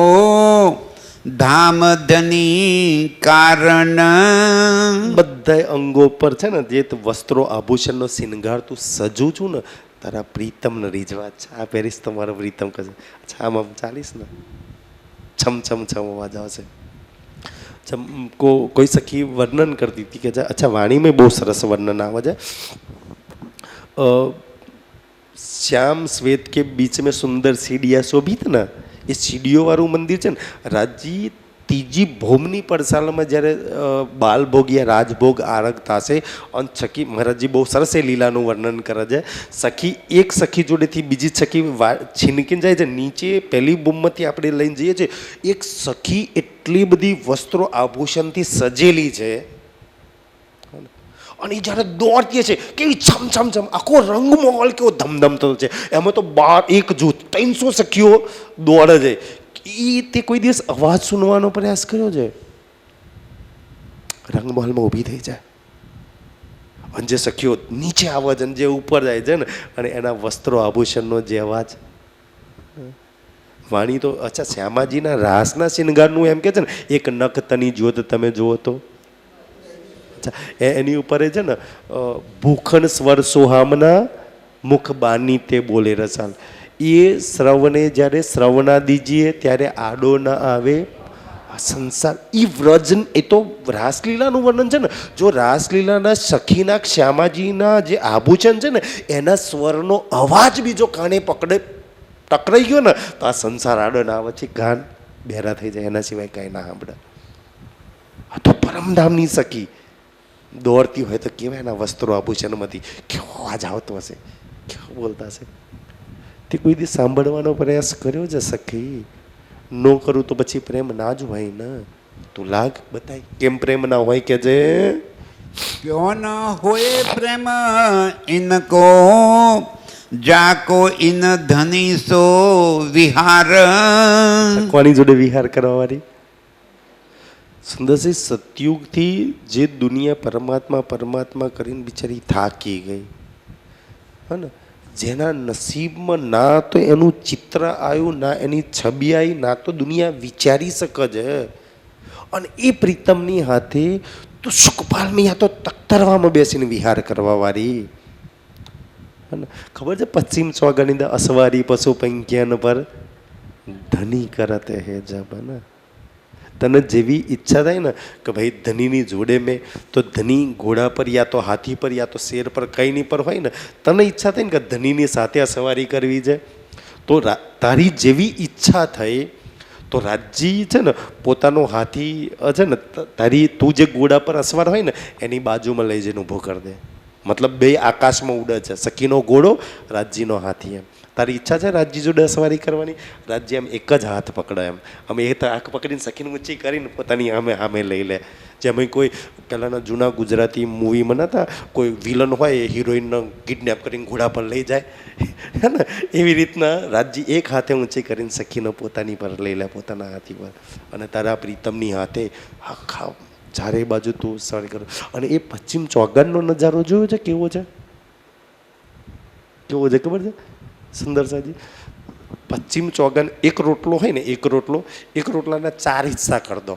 ધામ ધની કારણ. બધા અંગો પર છે ને જે વસ્ત્રો આભૂષણનો શિંગાર તું સજું છું ને, તારા પ્રીતમને રીઝવા. આ પહેરીશ તો મારો પ્રીતમ કહે અચ્છા આમ આમ ચાલીશ ને છમ છમ છમ અવાજ આવશે. કોઈ સખી વર્ણન કરતી હતી કે અચ્છા વાણીમાં બહુ સરસ વર્ણન આવે છે. શ્યામ શ્વેત કે બીચ મેં સુંદર સીડિયા શોભિત ના, એ સીડીઓ વાળું મંદિર છે ને રાજી ત્રીજી ભૌમની પડસાલમાં જ્યારે બાલભોગિયા રાજભોગ આરગ થશે અને સખી મહારાજજી બહુ સરસ એ લીલાનું વર્ણન કરે છે. સખી એક સખી જોડેથી બીજી સખી છીનકીને જાય છે. નીચે પહેલી ભૂમમાંથી આપણે લઈને જઈએ છીએ. એક સખી એટલી બધી વસ્ત્રો આભૂષણથી સજેલી છે અને જ્યારે દોડતી છે કેવી છમ છમ છમ, આખો રંગમહોલ કેવો ધમધમતો છે. એમાં તો 12 એક જૂથ 300 સખીઓ દોડે છે. તે કોઈ દિવસ અવાજ સુનવાનો પ્રયાસ કર્યો છે? રંગમહોલમાં ઊભી થઈ જાય અને જે સખીઓ નીચે આવે છે જે ઉપર જાય છે ને, અને એના વસ્ત્રો આભૂષણનો જે અવાજ. વાણી તો અચ્છા શ્યામાજીના રાસના શિંગારનું એમ કે છે ને, એક નખ તની જ્યોત તમે જુઓ તો એની ઉપર છે ને ભૂખણ સ્વર સોહામના મુખ બાની તે બોલે રસાલ. એ શ્રવણે જ્યારે શ્રવણા દીજીએ ત્યારે આડો ના આવે. આ સંસાર ઈ વ્રજ, એ તો રાસલીલાનું વર્ણન છે ને. જો રાસલીલાના સખીના શ્યામાજીના જે આભૂષણ છે ને એના સ્વરનો અવાજ બીજો કાને પકડે ટકરાઈ ગયો ને તો આ સંસાર આડો ના આવે છે, ગાન બહેરા થઈ જાય, એના સિવાય કાંઈ ના સાંભળે. આ તો પરમધામની સખી દોડતી હોય તો કેવા એના વસ્ત્રો આભૂષણમાંથી કેવો અવાજ આવતો હશે, કેવો બોલતા હશે. તે કોઈ દી સાંભળવાનો પ્રયાસ કર્યો છે સખી? નો કરું તો પછી પ્રેમ ના જ હોય ને. તું લાગ બતાય કેમ પ્રેમ ના હોય કે જે क्यों न होए प्रेम इनको जाको इन धनी सो विहार. કોની જોડે વિહાર કરવા વાળી? સુંદરસિંહ, સતયુગથી જે દુનિયા પરમાત્મા પરમાત્મા કરીને બિચારી થાકી ગઈ હે ને, જેના નસીબમાં ના તો એનું ચિત્ર આવ્યું, ના એની છબી આવી, ના તો દુનિયા વિચારી શકે છે. અને એ પ્રીતમની હાથે તો સુખપાલની આ તો તખ્તરવામાં બેસીને વિહાર કરવા વાળી. ખબર છે પશ્ચિમ ચોગની અંદર અસવારી પશુ પંક્યાન પર ધની કરતે હે જબ ને. તને જેવી ઈચ્છા થાય ને કે ભાઈ ધનીની જોડે મેં તો ધની ઘોડા પર યા તો હાથી પર યા તો શેર પર કંઈની પર હોય ને, તને ઈચ્છા થાય ને કે ધનીની સાથે આ સવારી કરવી છે તો તારી જેવી ઈચ્છા થઈ તો રાજજી છે ને પોતાનો હાથી છે ને તારી તું જે ઘોડા પર અસવાર હોય ને એની બાજુમાં લઈ જઈને ઊભો કરી દે. મતલબ બે આકાશમાં ઉડે છે, સખીનો ઘોડો, રાજજીનો હાથી. એમ તારી ઈચ્છા છે રાજજી જોડે સવારી કરવાની? રાજજી એમ એક જ હાથ પકડે, એમ અમે એ તો આંખ પકડીને સખીને ઊંચી કરીને પોતાની સામે લઈ લે. જેમ કોઈ પહેલાંના જૂના ગુજરાતી મૂવીમાં નહોતા કોઈ વિલન હોય એ હિરોઈનને કિડનેપ કરીને ઘોડા પર લઈ જાય હે ને, એવી રીતના રાજજી એક હાથે ઊંચી કરીને સખીને પોતાની પર લઈ લે, પોતાના હાથી પર. અને તારા પ્રીતમની હાથે આખા ચારે બાજુ તું સવારી કરો. અને એ પશ્ચિમ ચોગાનનો નજારો જોયો છે? કેવો છે, કેવો છે ખબર છે સુંદર સાજી? પશ્ચિમ ચોગાન એક રોટલો હોય ને, એક રોટલાના 4 હિસ્સા કરી દો.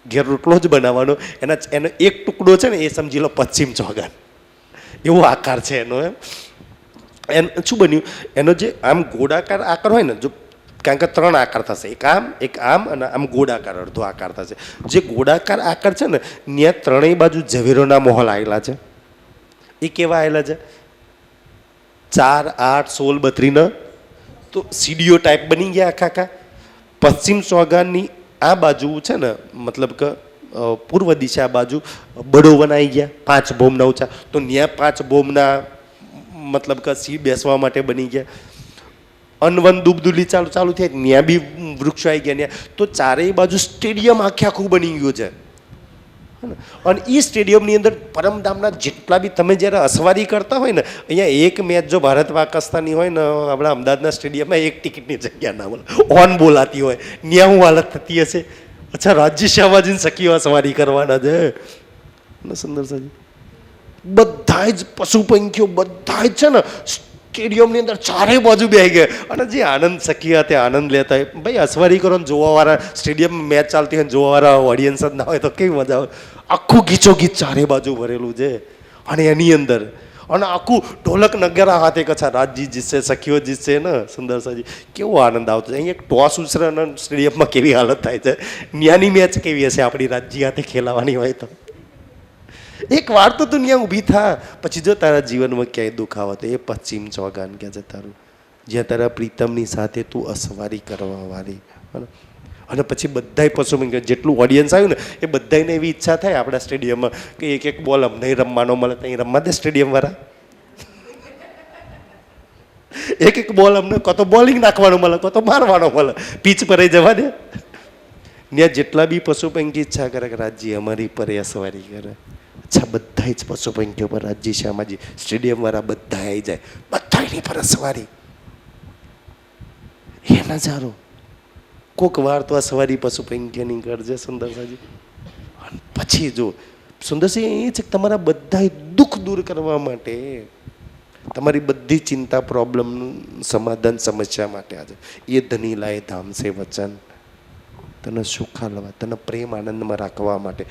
ઘેર રોટલો જ બનાવવાનો, એનો એક ટુકડો છે ને એ સમજી લો પશ્ચિમ ચોગાન. એવો આકાર છે એનો. એમ શું બન્યું, એનો જે આમ ગોળાકાર આકાર હોય ને, જો કારણ કે 3 આકાર થશે, એક આમ અને આમ ગોળાકાર અડધો આકાર થશે. જે ગોળાકાર આકાર છે ને ત્યાં 3 બાજુ ઝવેરોના મહોલ આવેલા છે. એ કેવા આવેલા છે? 4, 8, 16, 32 તો સીડીઓ ટાઈપ બની ગયા આખા. પશ્ચિમ ચોગાનની આ બાજુ છે ને, મતલબ કે પૂર્વ દિશા બાજુ બડોવન આવી ગયા 5 બોમના ઊંચા, તો ત્યાં 5 બોમના મતલબ કે સી બેસવા માટે બની ગયા. અનવન દુબદુલી ચાલુ થાય ત્યાં બી વૃક્ષો આવી ગયા. ત્યાં તો ચારેય બાજુ સ્ટેડિયમ આખું બની ગયું છે. અને એ સ્ટેડિયમની અંદર પરમધામના જેટલા બી તમે જ્યારે અસવારી કરતા હોય ને, અહીંયા એક મેચ જો ભારત પાકિસ્તાનની હોય ને, આપણા અમદાવાદના સ્ટેડિયમમાં એક ટિકિટની જગ્યા ના મળે, ઓન બોલાતી હોય, ત્યાં હું હાલત થતી હશે. અચ્છા, રાજ્ય શ્યામાજીને સખીઓ અસવારી કરવાના છે. સુંદર સાજી બધા જ પશુ પંખીઓ બધા જ છે ને સ્ટેડિયમની અંદર ચારે બાજુ બેસી ગયા. અને જે આનંદ સખી તે આનંદ લેતા હોય. ભાઈ અસવારી કરો ને જોવાવાળા, સ્ટેડિયમમાં મેચ ચાલતી હોય જોવાવાળા ઓડિયન્સ જ ના હોય તો કેવી મજા આવે. આખું ગીચોગીચ ચારે બાજુ ભરેલું છે. અને એની અંદર અને આખું ઢોલક નગારા હાથે કચ્છા રાજજી જીતશે, સખીઓ જીતશે ને. સુંદર સાજી કેવો આનંદ આવતો છે. અહીંયા ટોસ ઉછરાના સ્ટેડિયમમાં કેવી હાલત થાય છે. ન્યાની મેચ કેવી હશે આપણી રાજજી હાથે ખેલાવાની હોય તો. એક વાર તો દુનિયા ઊભી થા, પછી જો તારા જીવનમાં ક્યાંય દુઃખ આવે તો એ પશ્ચિમ ચોગાન કે છે તારું, જ્યાં તારા પ્રીતમની સાથે તું અસવારી કરવા વાળી. અને પછી બધાય પશુ જેટલું ઓડિયન્સ આવ્યું ને એ બધાને એવી ઈચ્છા થાય આપણા સ્ટેડિયમમાં કે એક બોલ અમને રમવાનો મળે તો અહીં રમવા દે સ્ટેડિયમવાળા. એક બોલ અમને કો તો બોલિંગ નાખવાનો મળે, કો તો મારવાનો મળે, પીચ પર જવા દે. ત્યાં જેટલા બી પશુ પંખી ઈચ્છા કરે કે રાજજી અમારી પર અસવારી કરે. અચ્છા, બધા જ પશુ પંખીઓ પર રાજજી શ્યામાજી સ્ટેડિયમવાળા બધા આવી જાય, બધાની પર અસવારી. એ નજારો કોક વાર તો આ સવારી પશુ પંખીની કરજે સુંદરસાજી. પછી જો સુંદરસિંહ એ છે કે તમારા બધા દુઃખ દૂર કરવા માટે, તમારી બધી ચિંતા પ્રોબ્લેમનું સમાધાન સમસ્યા માટે આજે એ ધની લાય ધામ સે વચન, તને સુખા લવા, તને પ્રેમ આનંદમાં રાખવા માટે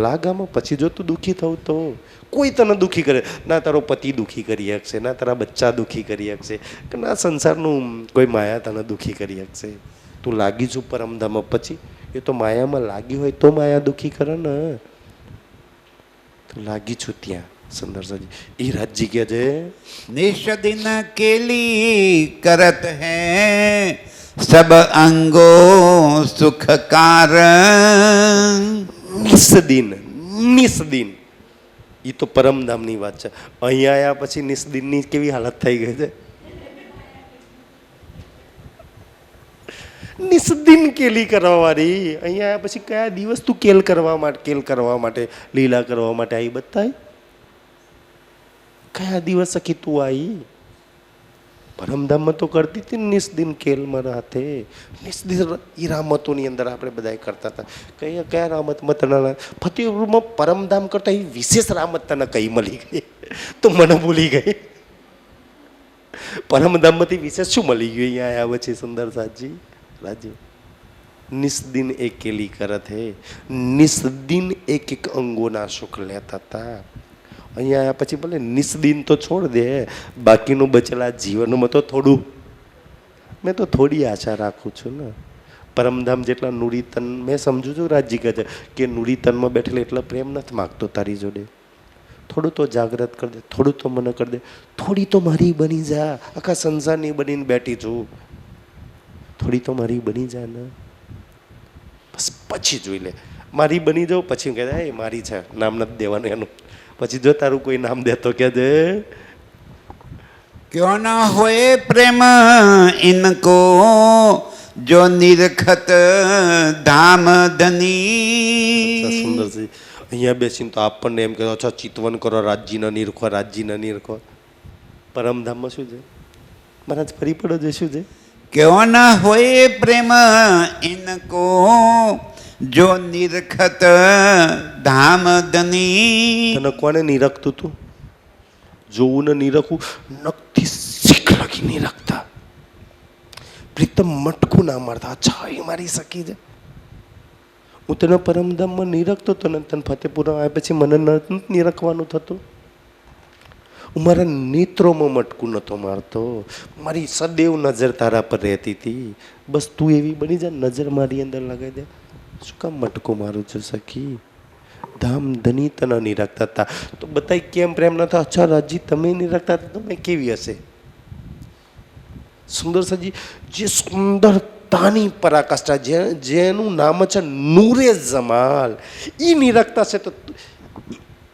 લાગામાં. પછી જો તું દુઃખી થવું તો કોઈ તને દુઃખી કરે ના, તારો પતિ દુઃખી કરી શકશે, ના તારા બચ્ચા દુઃખી કરી શકશે, કે ના સંસારનું કોઈ માયા તને દુઃખી કરી શકશે. તું લાગી છું પરમધામ. પછી એ તો માયામાં લાગી હોય તો માયા દુખી કરે ને. તો લાગી છું ત્યાં સુંદર સજી એ રાજજી કે છે निश दिन केली करत है सब अंगो सुख कारण. નિસ્દિન નિસ્દિન એ તો પરમધામની વાત છે. અહીંયા આવ્યા પછી નિસ્દિનની કેવી હાલત થઈ ગઈ છે. નિસ્દિન કેલી કરવા વાળી અહીંયા આવ્યા પછી કયા દિવસ તું કેલ કરવા માટે લીલા કરવા માટે આવી બતાય કયા દિવસ સખી તું આવી. પરમધામમાં તો કરતી હતી નિસ્દિન કેલ મારા હાથે. નિસ્દિન એ રામતોની અંદર આપણે બધા કરતા હતા. કયા રામતમાં તને ફતેહપુરમાં પરમધામ કરતા એ વિશેષ રામત તને કઈ મળી ગઈ તો મને ભૂલી ગઈ. પરમધામમાંથી વિશેષ શું મળી ગયું અહીંયા આવ્યા પછી સુંદર સાજી રાજ્ય. નિસ્દિન એક કેલી કરત હે નિસ્દિન એક એક અંગોના સુખ લેતા હતા. અહીંયા આવ્યા પછી ભલે નિસ્દિન તો છોડ દે બાકીનું બચેલા જીવનમાં તો થોડું મેં તો થોડી આશા રાખું છું ને. પરમધામ જેટલા નુરીતન મેં સમજુ છું રાજજી કહે છે કે નુરીતનમાં બેઠેલા એટલા પ્રેમ નથી માગતો તારી જોડે. થોડું તો જાગૃત કરી દે થોડું તો મને કરી દે થોડી તો મારી બની જા. આખા સંસારની બનીને બેઠી છું થોડી તો મારી બની જા ને. બસ પછી જોઈ લે મારી બની જાઉં પછી કહે એ મારી છે નામ નથી દેવાનું એનું. પછી જો તારું કોઈ નામ દેતો કે દે क्यों न होए प्रेम इनको जो निरखत धाम धनी. સુંદર છે. અહીંયા બેસીને તો આપણને એમ કહે અચ્છા ચિતવન કરો રાજ્ય ન નિરખો રાજ્ય ન નિરખો. પરમધામમાં શું છે મહારાજ ફરી પડો છે શું છે. क्यों न होए प्रेम इनको जो निरखत धाम धनी. તને કોને નિરખતું તું જોવું ને નિરખવું નખથી શીખ લગી નિરખતા. પ્રીતમ મટકું ના મારતા અચ્છા એ મારી શકી છે. હું તને પરમધામમાં નિરખતો હતો ને તને ફતેપુરા આવ્યા પછી મને નથી નિરખવાનું થતું. હું મારા નેત્રોમાં મટકું નહોતો મારતો. મારી સદૈવ નજર તારા પર રહેતી હતી. બસ તું એવી બની જા નજર મારી અંદર લગાવી દે. શું કામ મટકું મારું છું સખી. ધામ ધની તને નિરખતા હતા તો બતાય કેમ પ્રેમ ન થયો. અચ્છા રાજી તમે નિરખતા હતા તમે કેવી હશે. સુંદર સજી જે સુંદરતાની પરાકાષ્ઠા જેનું નામ છે નૂરે જમાલ એ નિરખતા છે તો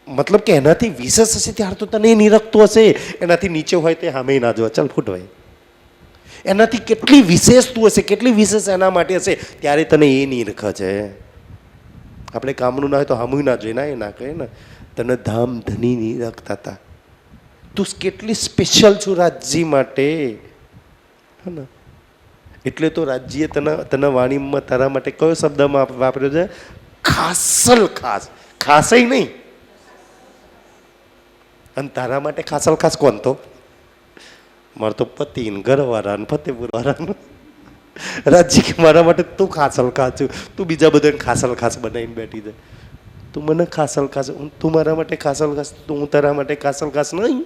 મતલબ કે એનાથી વિશેષ હશે ત્યારે તો તને નિરખતું હશે. એનાથી નીચે હોય તે સામે ના જોવા ચાલ ફૂટવાય. એનાથી કેટલી વિશેષ તું હશે કેટલી વિશેષ એના માટે હશે ત્યારે તને એ નિરખ છે. આપણે કામનું ના હોય તો હમું ના જોઈ ના એ ના કહે ને. તને ધામ ધની નિરખતા હતા. તું કેટલી સ્પેશિયલ છું રાજજી માટે હે ને. એટલે તો રાજ્યએ તને વાણીમાં તારા માટે કયો શબ્દમાં વાપર્યો છે ખાસલ ખાસ. ખાસય નહીં અને તારા માટે ખાસલ ખાસ કોણ તો મારો તો પતિ ને ઘરવાળા ને ફતેપુર વાળા. રાજજી કે મારા માટે તું ખાસલ ખાસ છું. તું બીજા બધાને ખાસલ ખાસ બનાવીને બેઠી છે. તું મને ખાસલ ખાસ તું મારા માટે ખાસલ ખાસ તું હું તારા માટે ખાસલ ખાસ નહીં.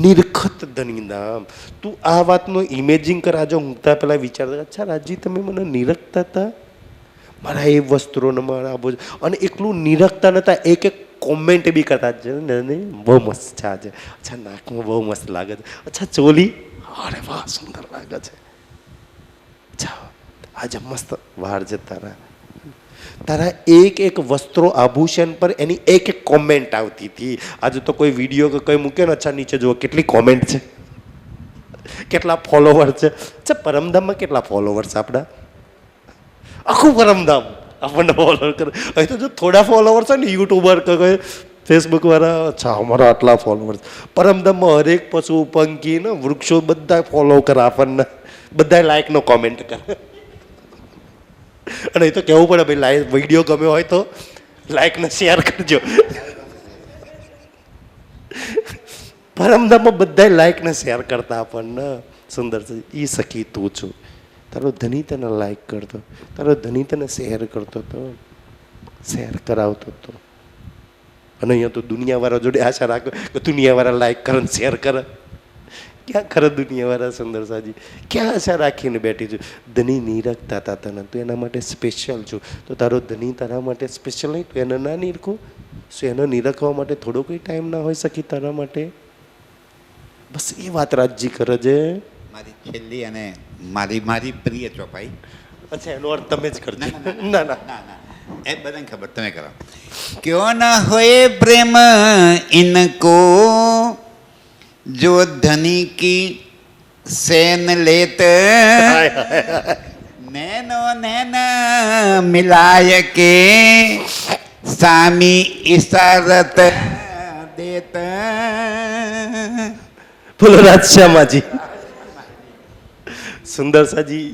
નિરખત ધની નામ. તું આ વાતનો ઇમેજિંગ કર. આજે ઊંઘતા પહેલા વિચારતા અચ્છા રાજજી તમે મને નિરખતા હતા મારા એ વસ્ત્રોને મારા અને એકલું નિરખતા નતા એક એક કોમેન્ટ બી કરતા છે બહુ મસ્ત છે આજે. અચ્છા નાકમાં બહુ મસ્ત લાગે છે. અચ્છા ચોલી અરે વાહ સુંદર લાગે છે. અચ્છા આજે મસ્ત વાળ છે તારા. તારા એક એક વસ્ત્રો આભૂષણ પર એની એક એક કોમેન્ટ આવતી હતી. આજે તો કોઈ વિડીયો કે કંઈ મૂકે ને અચ્છા નીચે જુઓ કેટલી કોમેન્ટ છે કેટલા ફોલોવર છે. અચ્છા પરમધામમાં કેટલા ફોલોવર છે આપણા આખું પરમધામ આપણને ફોલો કરે. અહીં તો જો થોડા ફોલોવર છે ને યુટ્યુબર કે ફેસબુક વાળા અચ્છા અમારા આટલા ફોલોવર. પરમધામમાં હરેક પશુ પંખી ને વૃક્ષો બધા ફોલો કરે આપણને. બધા લાઈકનો કોમેન્ટ કરે. અને એ તો કહેવું પડે ભાઈ લાઈક વિડીયો ગમ્યો હોય તો લાઈક ને શેર કરજો. પરમધામમાં બધા લાઈક ને શેર કરતા આપણને. સુંદર છે એ સખી તું છું. તારો ધની તને લાઈક કરતો તારો ધની તને શેર કરતો હતો શેર કરાવતો હતો. અને અહીંયા તો દુનિયાવાળા જોડે આશા રાખો કે દુનિયાવાળા લાઈક કરે ને શેર કરે. ક્યાં ખરા દુનિયાવાળા સુંદરસાજી, ક્યાં આશા રાખીને બેઠી છું? ધની નીરખતા હતા તને, તું એના માટે સ્પેશિયલ છું. તો તારો ધની તારા માટે સ્પેશિયલ નહીં, તું એને ના નીરખું? શું એને નીરખવા માટે થોડો કોઈ ટાઈમ ના હોઈ શકી તારા માટે? બસ એ વાત રાજજી કરે છે. મારી છેલ્લી અને મારી પ્રિય ચોપાઈ. અચ્છા, એનો અર્થ તમે જ કરજો. ના ના એ બધાને ખબર, તમે કરો. ક્યો ના હોય પ્રેમ ઇનકો જો ધની કી સેન લેત નैनो नैन मिलाय के सामी इशारत देत. બોલો રાજશ્યામાજી. સુંદરસાજી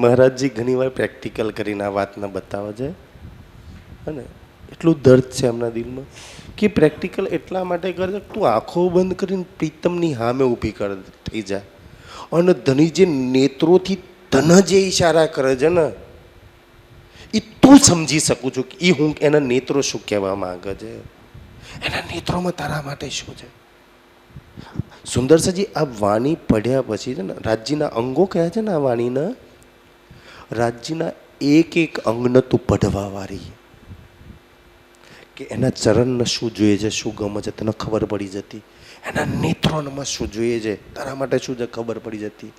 મહારાજજી ઘણીવાર પ્રેક્ટિકલ કરીને આ વાતને બતાવે છે. અને એટલું દર્દ છે એમના દિલમાં કે પ્રેક્ટિકલ એટલા માટે કરે છે, તું આંખો બંધ કરીને પ્રીતમની સામે ઊભી થઈ જા, અને ધની જે નેત્રોથી તને જે ઈશારા કરે છે ને, એ તું સમજી શકું છું કે એ હું એના નેત્રો શું કહેવા માંગે છે, એના નેત્રોમાં તારા માટે શું છે. સુંદરસાજી, આ વાણી પઢ્યા પછી છે ને, રાજજીના અંગો કયા છે ને, આ વાણીના રાજજીના એક એક અંગને તું પઢવા વાળી કે એના ચરણને શું જોઈએ છે, શું ગમે છે, તને ખબર પડી જતી. એના નેત્રોમાં શું જોઈએ છે, તારા માટે શું છે, ખબર પડી જતી.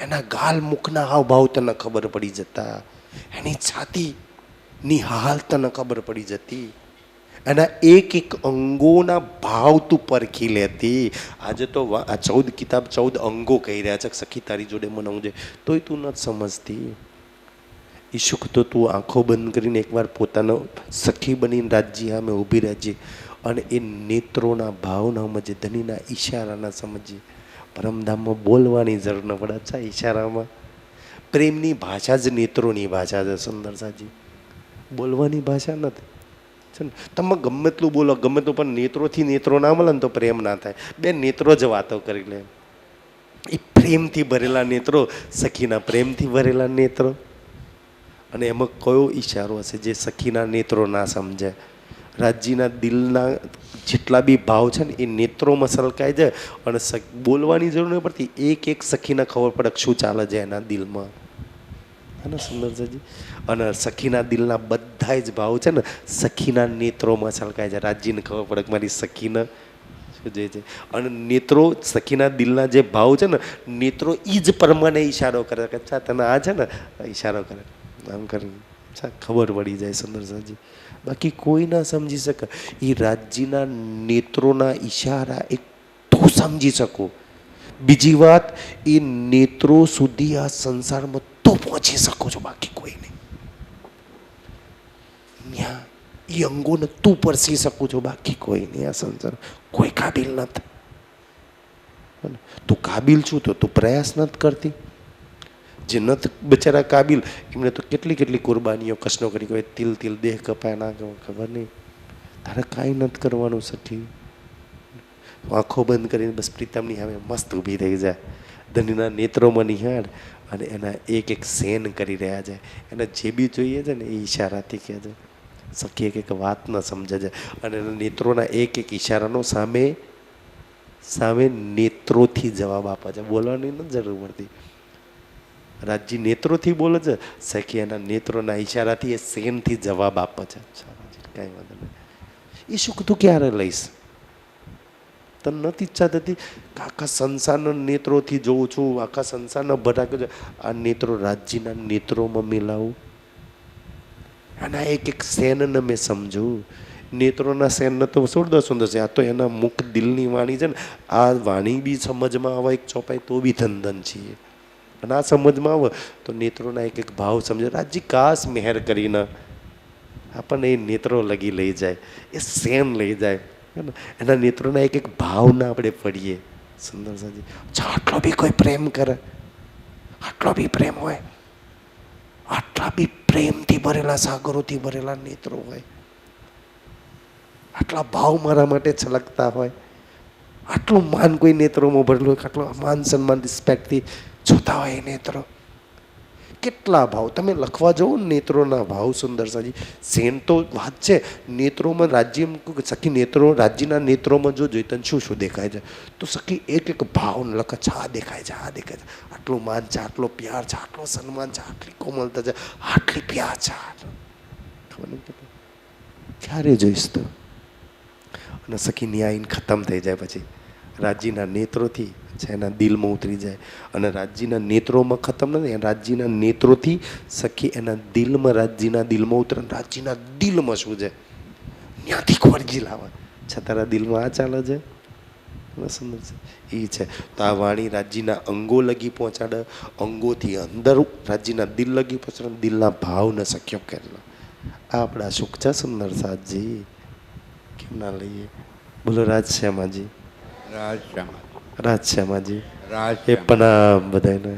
એના ગાલ મુખના હાવભાવ તને ખબર પડી જતા. એની છાતીની હાલ તને ખબર પડી જતી. એના એક એક અંગોના ભાવ તું પરખી લેતી. આજે તો આ 14 કિતાબ 14 અંગો કહી રહ્યા છે, સખી તારી જોડે મનાવું છે, તોય તું નથી સમજતી. એ સુખ તો તું આંખો બંધ કરીને એકવાર પોતાનો સખી બનીને રાજજી સામે ઊભી રહેજે, અને એ નેત્રોના ભાવ ના સમજે, ધનીના ઈશારાના સમજીએ. પરમધામમાં બોલવાની જરૂર ન પડે. અચ્છા, ઈશારામાં પ્રેમની ભાષા જ નેત્રોની ભાષા છે સુંદરસાજી, બોલવાની ભાષા નથી. છે ને, તમે ગમે એટલું બોલો, ગમે તો, પણ નેત્રોથી નેત્રો ના મળે ને તો પ્રેમ ના થાય. બે નેત્રો જ વાતો કરી લે. એ પ્રેમથી ભરેલા નેત્રો, સખીના પ્રેમથી ભરેલા નેત્રો. અને એમાં કયો ઈશારો હશે જે સખીના નેત્રો ના સમજે? રાજજીના દિલના જેટલા બી ભાવ છે ને, એ નેત્રોમાં સલકાય છે, અને બોલવાની જરૂર નહીં પડતી. એક એક સખીને ખબર પડે શું ચાલે છે એના દિલમાં. હે ને સુંદરજી? અને સખીના દિલના બધા જ ભાવ છે ને, સખીના નેત્રોમાં છલકાય છે. રાજજીને ખબર પડે કે મારી સખીને શું જોઈએ છે. અને નેત્રો, સખીના દિલના જે ભાવ છે ને, નેત્રો એ જ પ્રમાણે ઈશારો કરે કે અચ્છા તને આ છે ને, ઈશારો કરે આમ કરીને, અચ્છા ખબર પડી જાય સુંદરજી. બાકી કોઈ ના સમજી શકે. એ રાજજીના નેત્રોના ઈશારા એક તું સમજી શકો. બીજી વાત, એ નેત્રો સુધી આ સંસારમાં તો પહોંચી શકો છો, બાકી કોઈ નહીં. ત્યાં એ અંગોને તું પરસી શકું છો, બાકી કોઈ નહીં. આ સંસાર કોઈ કાબિલ નથી. તું કાબિલ છું તો તું પ્રયાસ નથી કરતી. જે નથી બચારા કાબિલ, એમને તો કેટલી કુરબાનીઓ કષ્નો કરી, કોઈ તિલ દેહ કપાય ના ખબર નહીં. તારે કાંઈ નથી કરવાનું સખી. આંખો બંધ કરીને બસ પ્રીતમની સામે મસ્ત ઊભી થઈ જાય. ધનીના નેત્રોમાં નિહાળ, અને એના એક એક સેન કરી રહ્યા છે. એને જે બી જોઈએ છે ને એ ઈશારાથી કહે છે. સખી એક વાત ન સમજે છે, અને એના નેત્રોના એક એક ઈશારાનો સામે નેત્રોથી જવાબ આપે છે. બોલવાની નથી જરૂર પડતી. રાજજી નેત્રોથી બોલે છે, સખી એના નેત્રોના ઈશારાથી એ સેનથી જવાબ આપે છે. કાંઈ વાંધો નહીં. એ સુખ તું ક્યારે લઈશ? તને નથી ઈચ્છા થતી કે આખા સંસારના નેત્રોથી જોઉં છું, આખા સંસારના ભટાકે છે, આ નેત્રો રાજજીના નેત્રોમાં મિલાવું, આના એક એક સેનને મેં સમજું. નેત્રોના સેનને તો છોડ દો સુંદર છે, આ તો એના મુખ દિલની વાણી છે ને. આ વાણી બી સમજમાં આવે એક ચોપાઈ તો બી ધન છીએ. અને આ સમજમાં આવે તો નેત્રોના એક એક ભાવ સમજે. રાજજી કાશ મહેર કરીને આપણને એ નેત્રો લગી લઈ જાય, એ સેન લઈ જાય. એના નેત્રોના એક એક ભાવના આપણે પડીએ. સુંદર સાજી, આટલો બી કોઈ પ્રેમ કરે, આટલો બી પ્રેમ હોય, આટલા બી પ્રેમથી ભરેલા, સાગરોથી ભરેલા નેત્રો હોય, આટલા ભાવ મારા માટે છલકતા હોય, આટલું માન કોઈ નેત્રોમાં ભરેલું હોય, આટલો માન સન્માન રિસ્પેક્ટથી જોતા હોય એ નેત્રો, કેટલા ભાવ તમે લખવા જાઓ ને નેત્રોના ભાવ સુંદર સાજી સેન તો વાત છે નેત્રોમાં રાજ્ય એમ કહું કે સખી નેત્રો રાજ્યના નેત્રોમાં જો જોઈ તને શું શું દેખાય છે તો સખી એક એક ભાવ લખે છે આ દેખાય છે આ દેખાય છે આટલું માન છે આટલો પ્યાર છે આટલો સન્માન છે આટલી કોમલતા છે આટલી પ્યાર છે ખબર નહીં પડતી. ક્યારે જોઈશ તો અને સખી ન્યાયને ખતમ થઈ જાય પછી રાજ્યના નેત્રોથી છે એના દિલમાં ઉતરી જાય અને રાજ્યના નેત્રોમાં ખતમ નથી રાજ્યના નેત્રોથી સખી એના દિલમાં રાજ્યના દિલમાં ઉતરે રાજ્યના દિલમાં શું છે ત્યાંથી ખોરજી લાવે છે તારા દિલમાં આ ચાલે છે સુંદર છે એ છે તો આ વાણી રાજ્યના અંગો લગી પહોંચાડે અંગોથી અંદર રાજ્યના દિલ લગી પહોંચાડે દિલના ભાવને સખ્યો કરેલો આ આપણા સુખ છે સુંદર સાજી કેમ ના લઈએ બોલો રાજશ્યામાજી રાજશ્યામા રાજશ્યામાજી એ રાજશ્યામા પણ બધાને